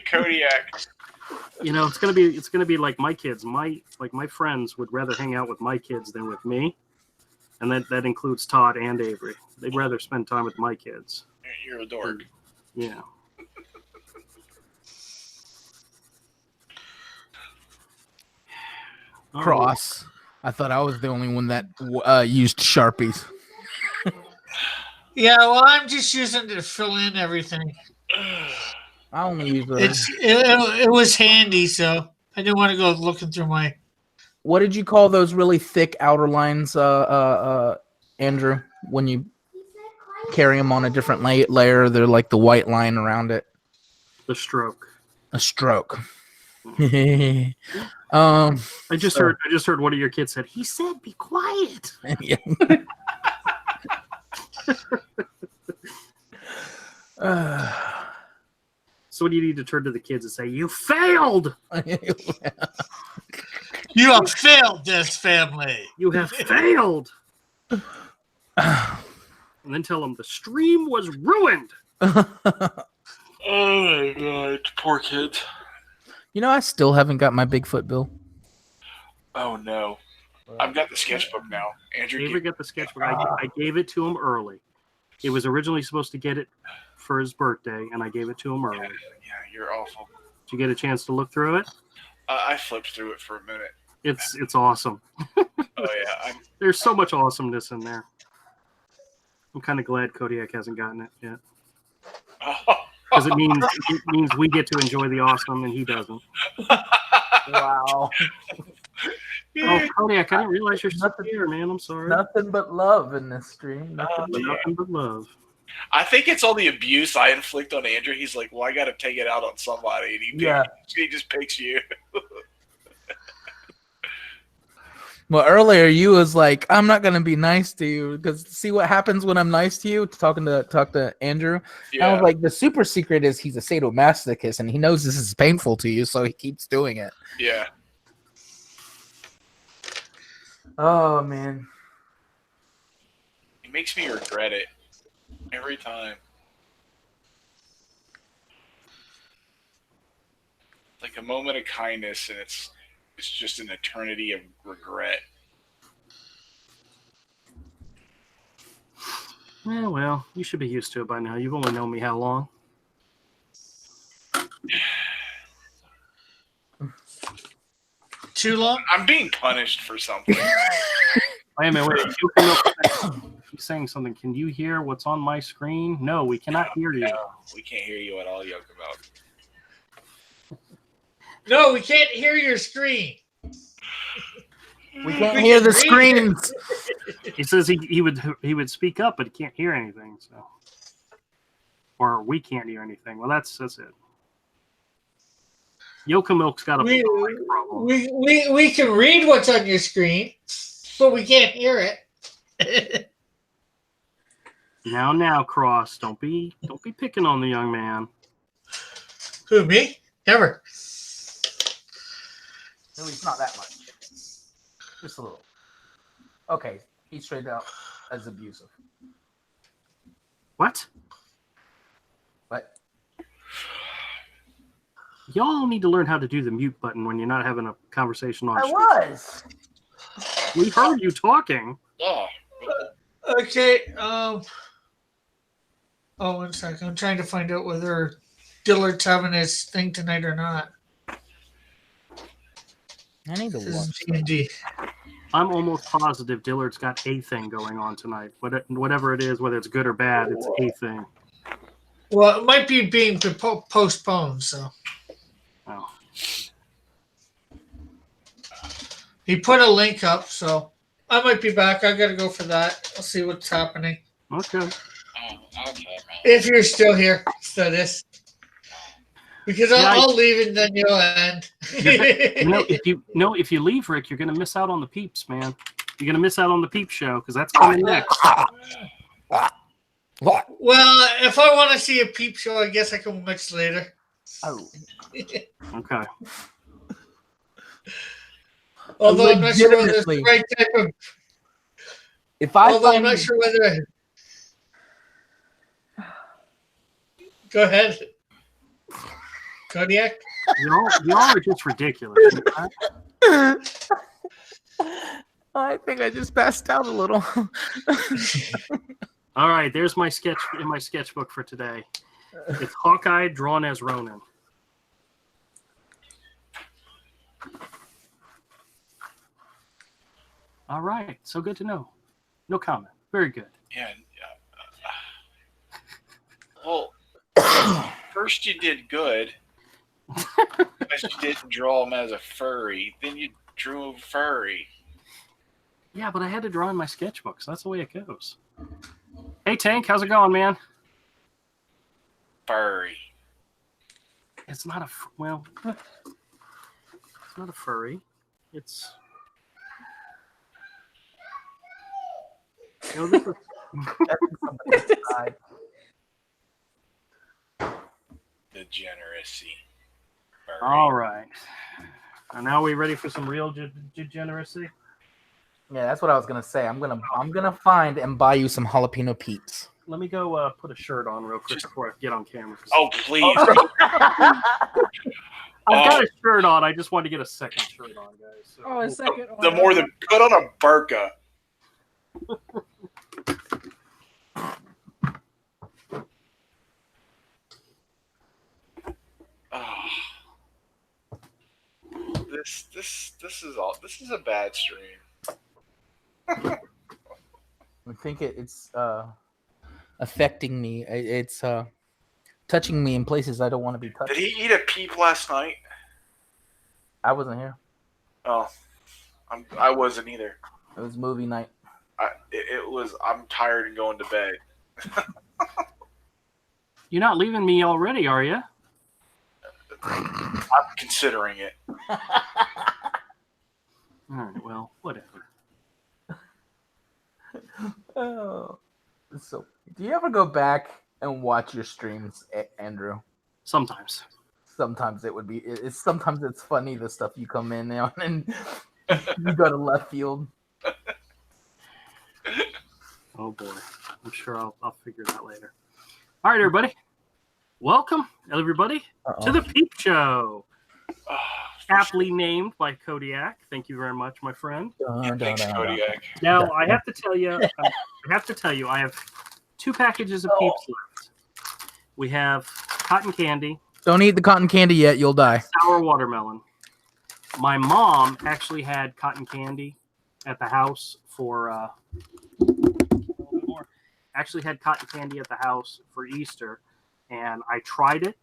Kodiak. You know, it's gonna be like my kids. My friends would rather hang out with my kids than with me, and that includes Todd and Avery. They'd rather spend time with my kids. You're a dork. Yeah. Cross. I thought I was the only one that used Sharpies. Yeah, well, I'm just using it to fill in everything. I only use It was handy, so I didn't want to go looking through my. What did you call those really thick outer lines, Andrew? When you carry them on a different layer, they're like the white line around it. The stroke. A stroke. I just heard one of your kids said, he said be quiet. Yeah. So what do you need to turn to the kids and say, you failed? You have failed this family. You have failed. And then tell them the stream was ruined. Oh my god, poor kids. You know, I still haven't got my Bigfoot bill. Oh no. I've got the sketchbook now. Andrew, Avery got the sketchbook. I gave it to him early. He was originally supposed to get it for his birthday, and I gave it to him early. Yeah, you're awful. Did you get a chance to look through it? I flipped through it for a minute. It's awesome. Oh yeah, There's so much awesomeness in there. I'm kind of glad Kodiak hasn't gotten it yet. Because it means we get to enjoy the awesome and he doesn't. Wow. Oh, Kodiak, I didn't realize you're still here, man. I'm sorry. Nothing but love in this stream. Nothing but love. I think it's all the abuse I inflict on Andrew. He's like, well, I got to take it out on somebody. And he just picks you. Well, earlier you was like, I'm not gonna be nice to you because see what happens when I'm nice to you. Talk to Andrew. Yeah. I was like, the super secret is he's a sadomasochist and he knows this is painful to you, so he keeps doing it. Yeah. Oh man. It makes me regret it every time. Like a moment of kindness, and it's just an eternity of regret. Yeah, well, you should be used to it by now. You've only known me how long? Too long? I'm being punished for something. Wait a minute. He's saying something. Can you hear what's on my screen? No, we cannot hear you. No, we can't hear you at all, Yokomo. No, we can't hear your screen. We can't hear the screams. He says he would speak up, but he can't hear anything. So, or we can't hear anything. Well, that's it. Yokomilk's got a mic problem. We can read what's on your screen, but we can't hear it. Now, Cross, don't be picking on the young man. Who, me? Never. At least not that much. Just a little. Okay, he's straight out as abusive. What? What? Y'all need to learn how to do the mute button when you're not having a conversation on. I was. We heard you talking. Oh. Okay. Oh, 1 second. I'm trying to find out whether Dillard's having his thing tonight or not. I need to This is watch. D&D. I'm almost positive Dillard's got a thing going on tonight. Whatever it is, whether it's good or bad, it's a thing. Well, it might be being postponed, so. Oh. He put a link up, so I might be back. I got to go for that. I'll see what's happening. Okay. Oh Okay, man. If you're still here, so this. Because Yeah, I'll leave and then you'll end. If you leave, Rick, you're gonna miss out on the peeps, man. You're gonna miss out on the peep show because that's coming next. Well, if I want to see a peep show, I guess I can watch later. Oh. Okay. Although I'm not sure whether it's the Legitimately. right type of. If I Although I'm find not sure whether. Go ahead, Kodiak. Y'all are just ridiculous. I think I just passed out a little. All right, there's my sketch in my sketchbook for today. It's Hawkeye drawn as Ronan. All right, so good to know. No comment. Very good. Yeah. Well, first you did good, because you didn't draw him as a furry. Then you drew him furry. Yeah, but I had to draw in my sketchbook, so that's the way it goes. Hey, Tank, how's it going, man? Furry. It's not a well. It's not a furry. It's. You know, this is, Degeneracy. Furry. all right. And now we ready for some real degeneracy? Yeah, that's what I was gonna say. I'm gonna find and buy you some jalapeno peeps. Let me go put a shirt on real quick before I get on camera. Oh, please. I've got a shirt on. I just wanted to get a second shirt on, guys. So. Oh, a second. The more than put on a burqa. This is a bad stream. I think it's affecting me. It's touching me in places I don't want to be touched. Did he eat a peep last night? I wasn't here. Oh, I wasn't either. It was movie night. It was. I'm tired and going to bed. You're not leaving me already, are you? I'm considering it. All right. Well, whatever. Oh, so do you ever go back and watch your streams, Andrew? Sometimes. Sometimes it would be. Sometimes it's funny the stuff you come in on and you go to left field. Oh boy, I'm sure I'll figure it out later. All right, everybody. Welcome, everybody, to the Peep Show. Aptly named by Kodiak. Thank you very much, my friend. Thanks, Kodiak. Now I have to tell you, I have 2 packages of Peeps left. We have cotton candy. Don't eat the cotton candy yet; you'll die. Sour watermelon. My mom actually had cotton candy at the house for. Actually had cotton candy at the house for Easter, and I tried it.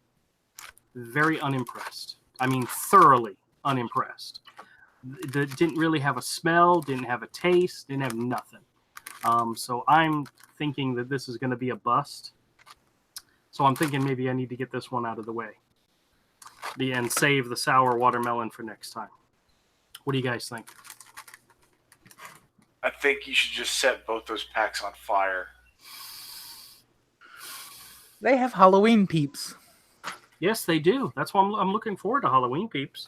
Very unimpressed. I mean, thoroughly unimpressed. It didn't really have a smell, didn't have a taste, didn't have nothing. So I'm thinking that this is going to be a bust. So I'm thinking maybe I need to get this one out of the way and save the sour watermelon for next time. What do you guys think? I think you should just set both those packs on fire. They have Halloween peeps. Yes, they do. That's why I'm looking forward to Halloween Peeps.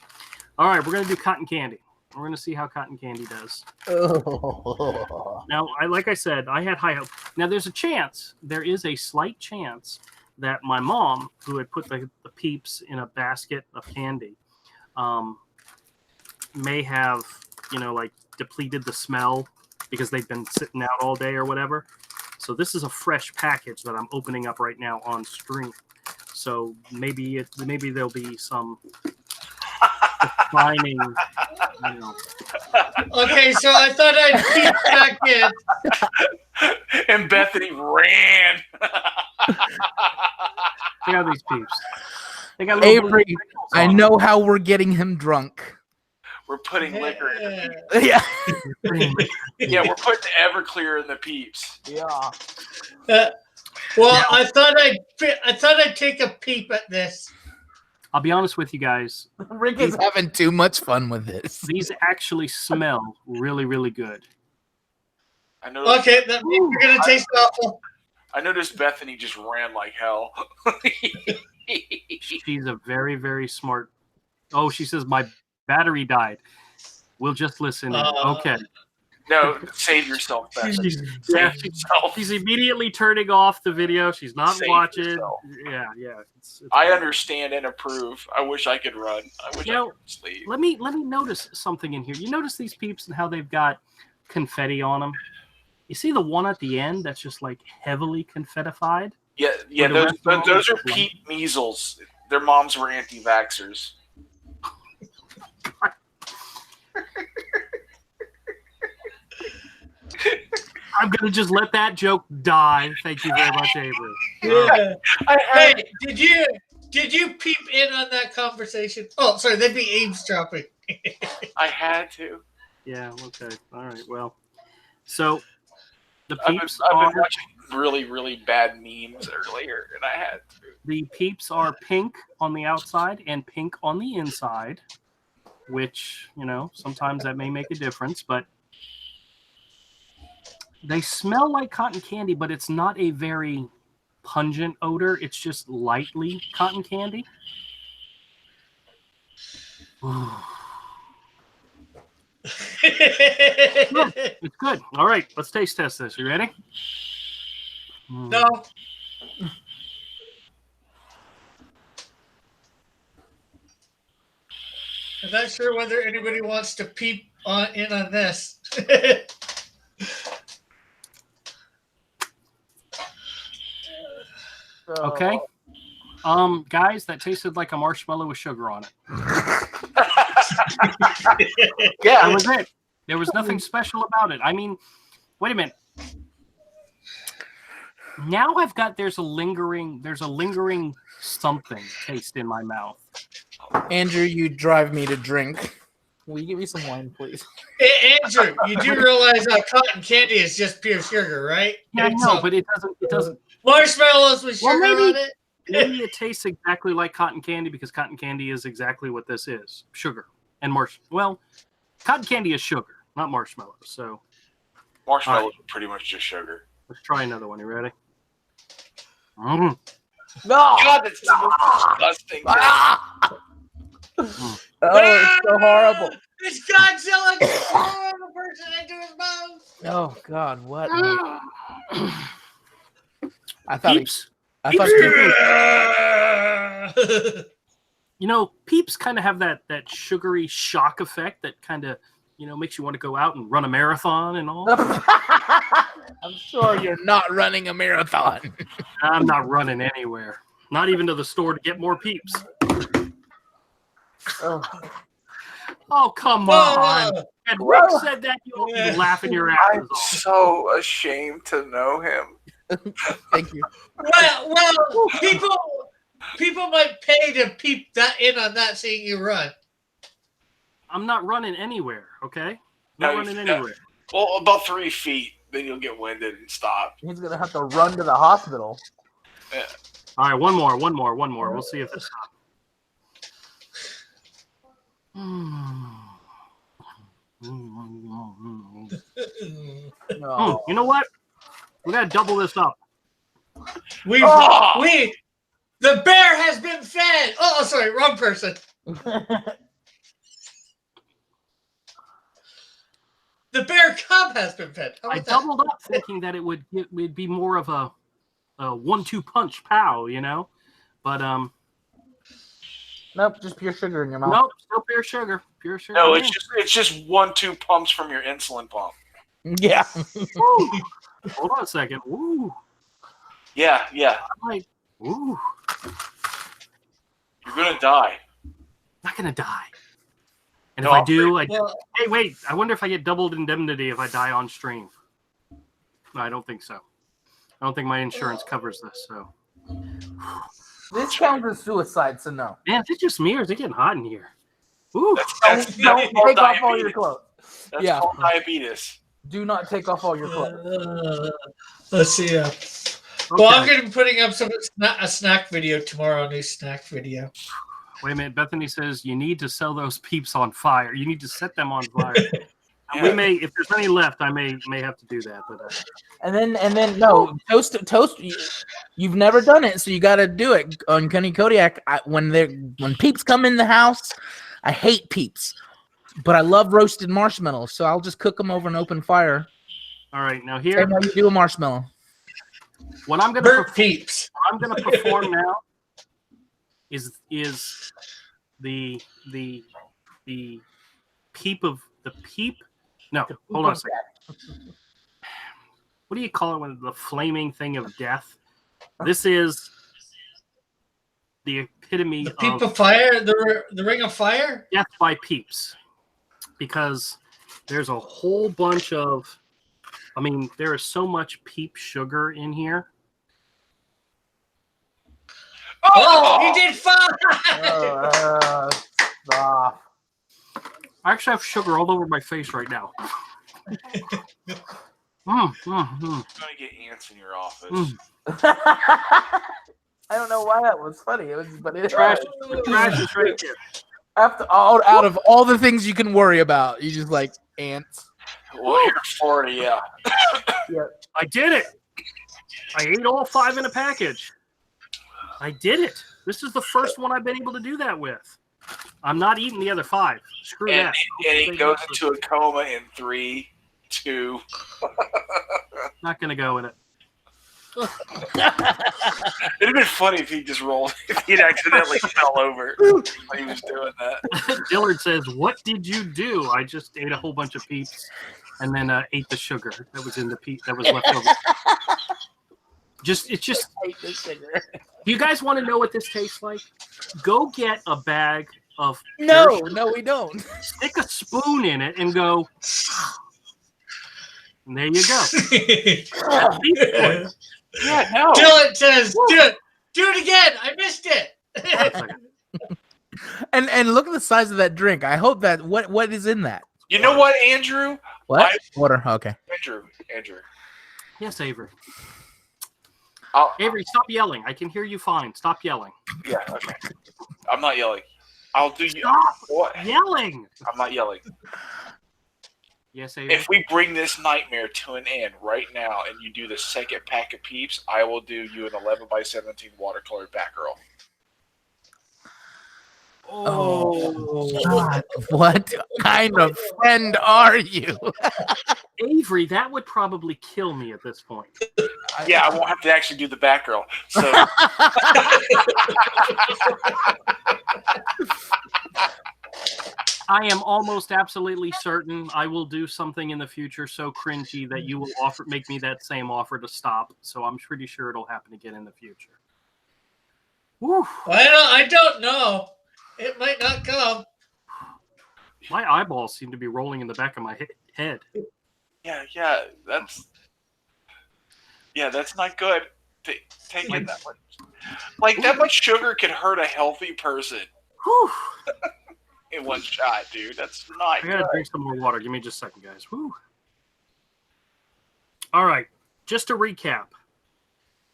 All right, we're going to do cotton candy. We're going to see how cotton candy does. Oh. Now, like I said, I had high hope. Now, there is a slight chance that my mom, who had put the Peeps in a basket of candy, may have, depleted the smell because they've been sitting out all day or whatever. So this is a fresh package that I'm opening up right now on stream. So maybe there'll be some defining. Okay, so I thought I'd keep back in. And Bethany ran. Check out these Peeps. They got Avery, I know how we're getting him drunk. We're putting liquor in the peeps. Yeah. Yeah, we're putting Everclear in the peeps. Yeah. Well, I thought I'd take a peep at this. I'll be honest with you guys. Rick is having too much fun with this. These actually smell really, really good. I noticed, Okay, that means you're gonna taste awful. I noticed Bethany just ran like hell. She's a very, very smart. Oh, she says my battery died. We'll just listen in. Okay. No, save yourself, Bethany. She's immediately turning off the video. She's not Save watching. yourself. Yeah. It's I understand and approve. I wish I could run. I wish I could sleep. Let me notice something in here. You notice these peeps and how they've got confetti on them? You see the one at the end that's just like heavily confettified? Yeah. Those are peep measles. Their moms were anti-vaxxers. I'm gonna just let that joke die. Thank you very much, Avery. Yeah. Hey, did you peep in on that conversation? Oh, sorry, that'd be eavesdropping. I had to. Yeah. Okay. All right. Well, so the I've peeps been are watching really, really bad memes earlier, and I had to. the peeps are pink on the outside and pink on the inside, which sometimes that may make a difference, but. They smell like cotton candy, but it's not a very pungent odor. It's just lightly cotton candy. It's good. All right, let's taste test this. You ready? No. I'm not sure whether anybody wants to peep in on this. Okay. Guys, that tasted like a marshmallow with sugar on it. Yeah, That was it. There was nothing special about it. I mean, wait a minute. Now there's a lingering something taste in my mouth. Andrew, you drive me to drink. Will you give me some wine, please? Hey, Andrew, you do realize cotton candy is just pure sugar, right? Yeah, no, but it doesn't. Marshmallows with sugar on it. Maybe it tastes exactly like cotton candy because cotton candy is exactly what this is: sugar and Well, cotton candy is sugar, not marshmallows. So marshmallows are pretty much just sugar. let's try another one. You ready? No. God, that's disgusting. Oh, it's so horrible. It's Godzilla throwing the person into his mouth. Oh God, what? Peeps. Peeps kind of have that sugary shock effect that kind of makes you want to go out and run a marathon and all. I'm sure you're not running a marathon. I'm not running anywhere, not even to the store to get more Peeps. Oh, come on. And Rick said that, you'll be laughing your ass I'm off. so ashamed to know him. Thank you. Well, people might pay to peep that in on that seeing you run. I'm not running anywhere, okay? Not running anywhere. Well, about 3 feet, then you'll get winded and stop. He's going to have to run to the hospital. Yeah. All right, one more. We'll see if this stops. No. You know what? We gotta double this up. The bear has been fed. Oh, sorry, wrong person. The bear cub has been fed. I doubled up thinking that it would be more of a 1-2 punch pow, but Nope, just pure sugar in your mouth. nope, still pure sugar. No, it's just 1-2 pumps from your insulin pump. Yeah. Hold on a second. Woo. Yeah. Woo. You're gonna die. Not gonna die. And No, if I do, hey, wait. I wonder if I get doubled indemnity if I die on stream. No, I don't think so. I don't think my insurance covers this. So. This counts as suicide, so no. Man, is it just me or is it getting hot in here? Ooh. That's Don't take off all your clothes. That's called diabetes. Do not take off all your clothes. Let's see. Well, I'm going to be putting up a snack video tomorrow, a new snack video. Wait a minute. Bethany says you need to sell those peeps on fire. You need to set them on fire. Yeah. We may, if there's any left, I may have to do that. But And then no toast. You've never done it, so you got to do it on Kenny Kodiak. When peeps come in the house, I hate peeps, but I love roasted marshmallows, so I'll just cook them over an open fire. all right, now here, Same way you do a marshmallow. what I'm gonna Burnt peeps. perform now is the peep of the peep. No, hold on a second. What do you call it when the flaming thing of death? This is the epitome The peep of of fire, the ring of fire. death by peeps, because there's a whole bunch of, I mean, there is so much peep sugar in here. Oh, you did fine. Stop. I actually have sugar all over my face right now. I'm gonna get ants in your office. I don't know why that was funny. But it Trash is right there. out of all the things you can worry about, you just like ants. Well, here in Florida, yeah. I did it. I ate all 5 in a package. I did it. This is the first one I've been able to do that with. I'm not eating the other 5. Screw And that. he goes into a coma in 3, 2. Not going to go in it. It'd have been funny if he just rolled, if he'd accidentally fell over when he was doing that. Dillard says, "What did you do?" I just ate a whole bunch of peeps, and then ate the sugar that was in the peep that was left over. It's just. Do you guys want to know what this tastes like? Go get a bag of. No, we don't. Stick a spoon in it and go. And there you go. That's peep for you. Yeah, no. Dylan says, do it again. I missed it. And look at the size of that drink. I hope that what is in that? You know what, Andrew? What? Water. Okay. Andrew. Yes, Avery. I'll, Avery, stop yelling. I can hear you fine. Stop yelling. yeah, okay. I'm not yelling. I'll do you. Stop What? yelling. I'm not yelling. Yes, Avery. If we bring this nightmare to an end right now and you do the second pack of peeps, I will do you an 11x17 watercolor Batgirl. Oh, God. What kind of friend are you? Avery, that would probably kill me at this point. Yeah, I won't have to actually do the Batgirl. So I am almost absolutely certain I will do something in the future so cringy that you will make me that same offer to stop. So I'm pretty sure it'll happen again in the future. Woo. I don't know. It might not come. My eyeballs seem to be rolling in the back of my head. yeah, that's not good. Taking that one, like that much sugar can hurt a healthy person. Whew. In one shot, dude. That's not I gotta good. drink some more water. Give me just a second, guys. Woo. All right. Just to recap.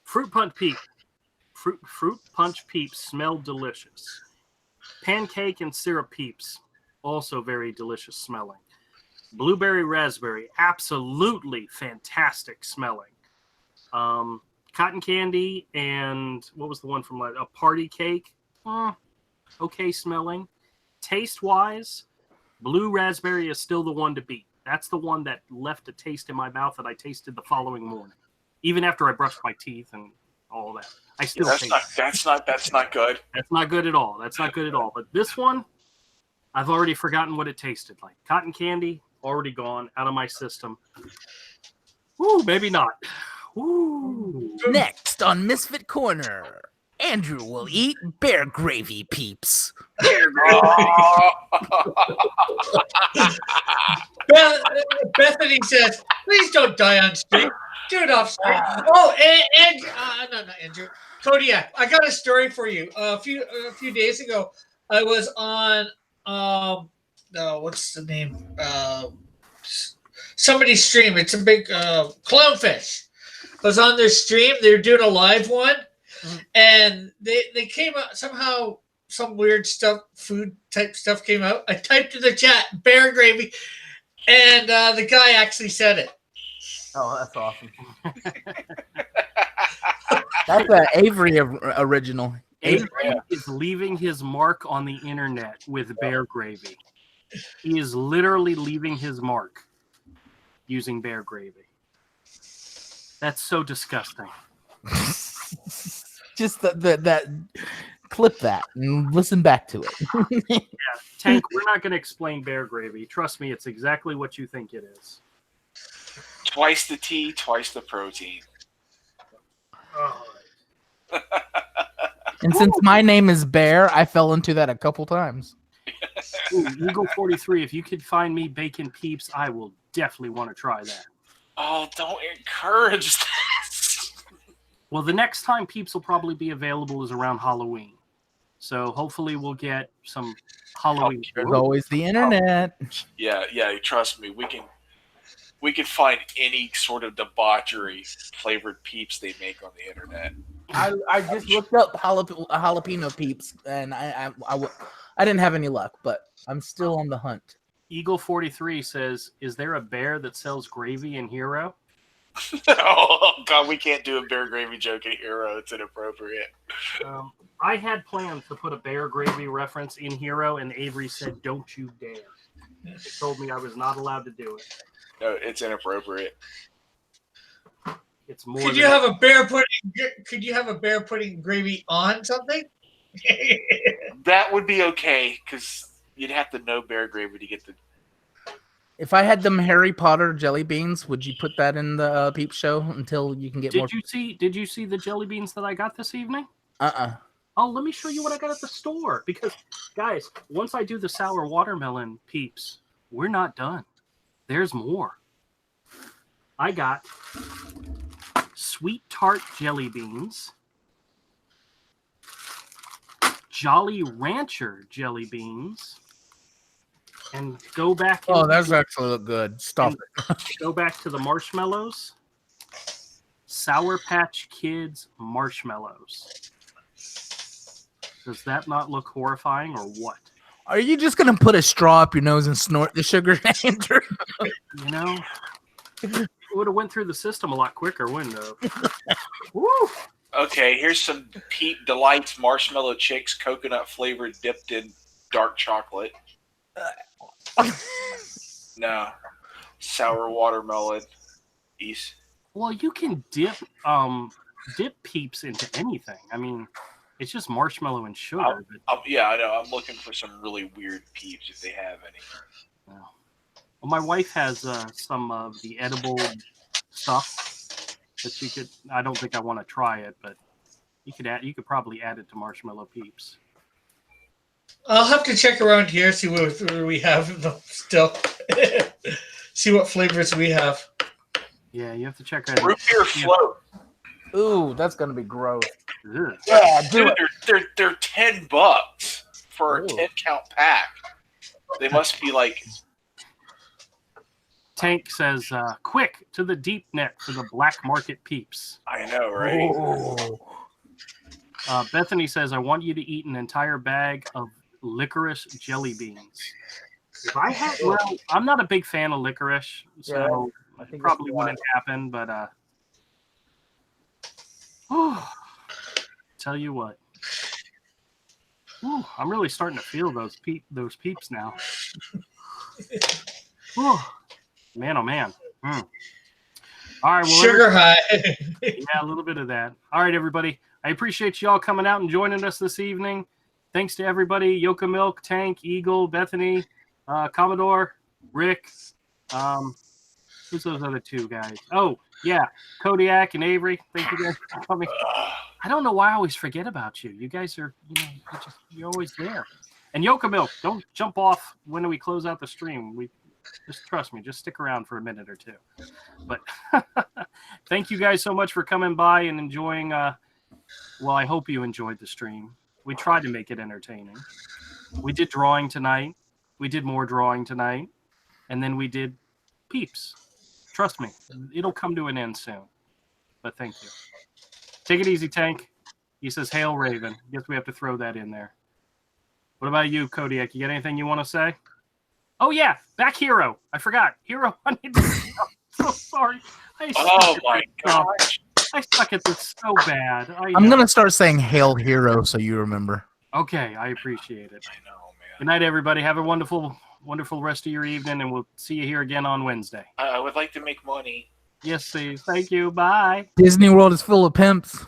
Fruit punch peeps smell delicious. Pancake and syrup peeps, also very delicious smelling. Blueberry raspberry, absolutely fantastic smelling. Cotton candy and what was the one from a party cake? Okay smelling. Taste-wise, blue raspberry is still the one to beat. That's the one that left a taste in my mouth that I tasted the following morning, even after I brushed my teeth and all that. I still taste it. That's not good. That's not good at all. That's not good at all. But this one, I've already forgotten what it tasted like. Cotton candy, already gone out of my system. Woo, maybe not. Woo. Next on Misfit Corner, Andrew will eat bear gravy peeps. Bethany says, please don't die on stream. Do it off stream. Oh, and no, not Andrew. Kodiak, I got a story for you. A few days ago, I was on what's the name? Somebody's stream. It's a big clownfish. was on their stream. They were doing a live one, and they came out somehow. Some weird stuff, food type stuff came out. I typed in the chat bear gravy, and the guy actually said it. Oh, that's awesome. That's an Avery original. Avery is leaving his mark on the internet with bear gravy. He is literally leaving his mark using bear gravy. That's so disgusting. Just that clip that and listen back to it. Yeah, Tank, we're not going to explain bear gravy. Trust me, it's exactly what you think it is. Twice the tea, twice the protein. Oh. And since my name is Bear, I fell into that a couple times. Ooh, Eagle 43, if you could find me bacon peeps, I will definitely want to try that. Oh, don't encourage this. Well, the next time peeps will probably be available is around Halloween. So hopefully we'll get some Halloween. There's always the internet. Yeah, trust me, we can find any sort of debauchery flavored peeps they make on the internet. I just looked up jalapeno peeps, and I didn't have any luck, but I'm still on the hunt. Eagle 43 says, "Is there a bear that sells gravy in Hero?" Oh God, we can't do a bear gravy joke in Hero. It's inappropriate. I had plans to put a bear gravy reference in Hero, and Avery said, "Don't you dare." They told me I was not allowed to do it. No, it's inappropriate. It's more. Could you have a bear putting gravy on something? That would be okay because you'd have to know bear gravy to get the. If I had them Harry Potter jelly beans, would you put that in the peep show until you can get more? Did you see the jelly beans that I got this evening? Oh, let me show you what I got at the store. Because, guys, once I do the sour watermelon peeps, we're not done. There's more. I got sweet tart jelly beans, Jolly Rancher jelly beans, and go back. Oh, that's actually look good. Stop it. Go back to the marshmallows. Sour Patch Kids marshmallows. Does that not look horrifying or what? Are you just gonna put a straw up your nose and snort the sugar, Andrew? You know, it would have went through the system a lot quicker, wouldn't it? Woo! Okay, here's some Peep Delights marshmallow chicks, coconut flavored, dipped in dark chocolate. No, sour watermelon. East. Well, you can dip peeps into anything. I mean, it's just marshmallow and sugar. Yeah, I know. I'm looking for some really weird peeps if they have any. Well, my wife has some of the edible stuff that she could. I don't think I want to try it, but you could probably add it to marshmallow peeps. I'll have to check around here, see what we have still. See what flavors we have. Yeah, you have to check out. Root beer float. Ooh, that's gonna be gross. Ugh. Yeah, Dude, they're $10 for a 10-count pack. They must be like. Tank says, "Quick to the deep net for the black market peeps." I know, right? Oh. Bethany says, "I want you to eat an entire bag of licorice jelly beans." If I had, well, I'm not a big fan of licorice, so I think probably wouldn't happen. But tell you what, I'm really starting to feel those peeps now. Man, oh man. All right, well, sugar high. Yeah, a little bit of that. All right, everybody. I appreciate you all coming out and joining us this evening. Thanks to everybody: Yoka Milk, Tank, Eagle, Bethany, Commodore, Rick. Who's those other two guys? Oh, yeah, Kodiak and Avery. Thank you guys for coming. I don't know why I always forget about you. You guys are, you're always there. And Yoka Milk, don't jump off when we close out the stream. Just trust me. Just stick around for a minute or two. But thank you guys so much for coming by and enjoying. Well, I hope you enjoyed the stream. We tried to make it entertaining. We did drawing tonight. We did more drawing tonight. And then we did peeps. Trust me, it'll come to an end soon. but thank you. Take it easy, Tank. He says, "Hail Raven." Guess we have to throw that in there. What about you, Kodiak? You got anything you want to say? Oh yeah, back Hero. I forgot. Hero. I'm so sorry. Oh my gosh. I suck at this so bad. I'm gonna start saying "Hail Hero" so you remember. Okay, I appreciate it. I know, man. Good night, everybody. Have a wonderful rest of your evening, and we'll see you here again on Wednesday. I would like to make money. Yes, please. Thank you. Bye. Disney World is full of pimps.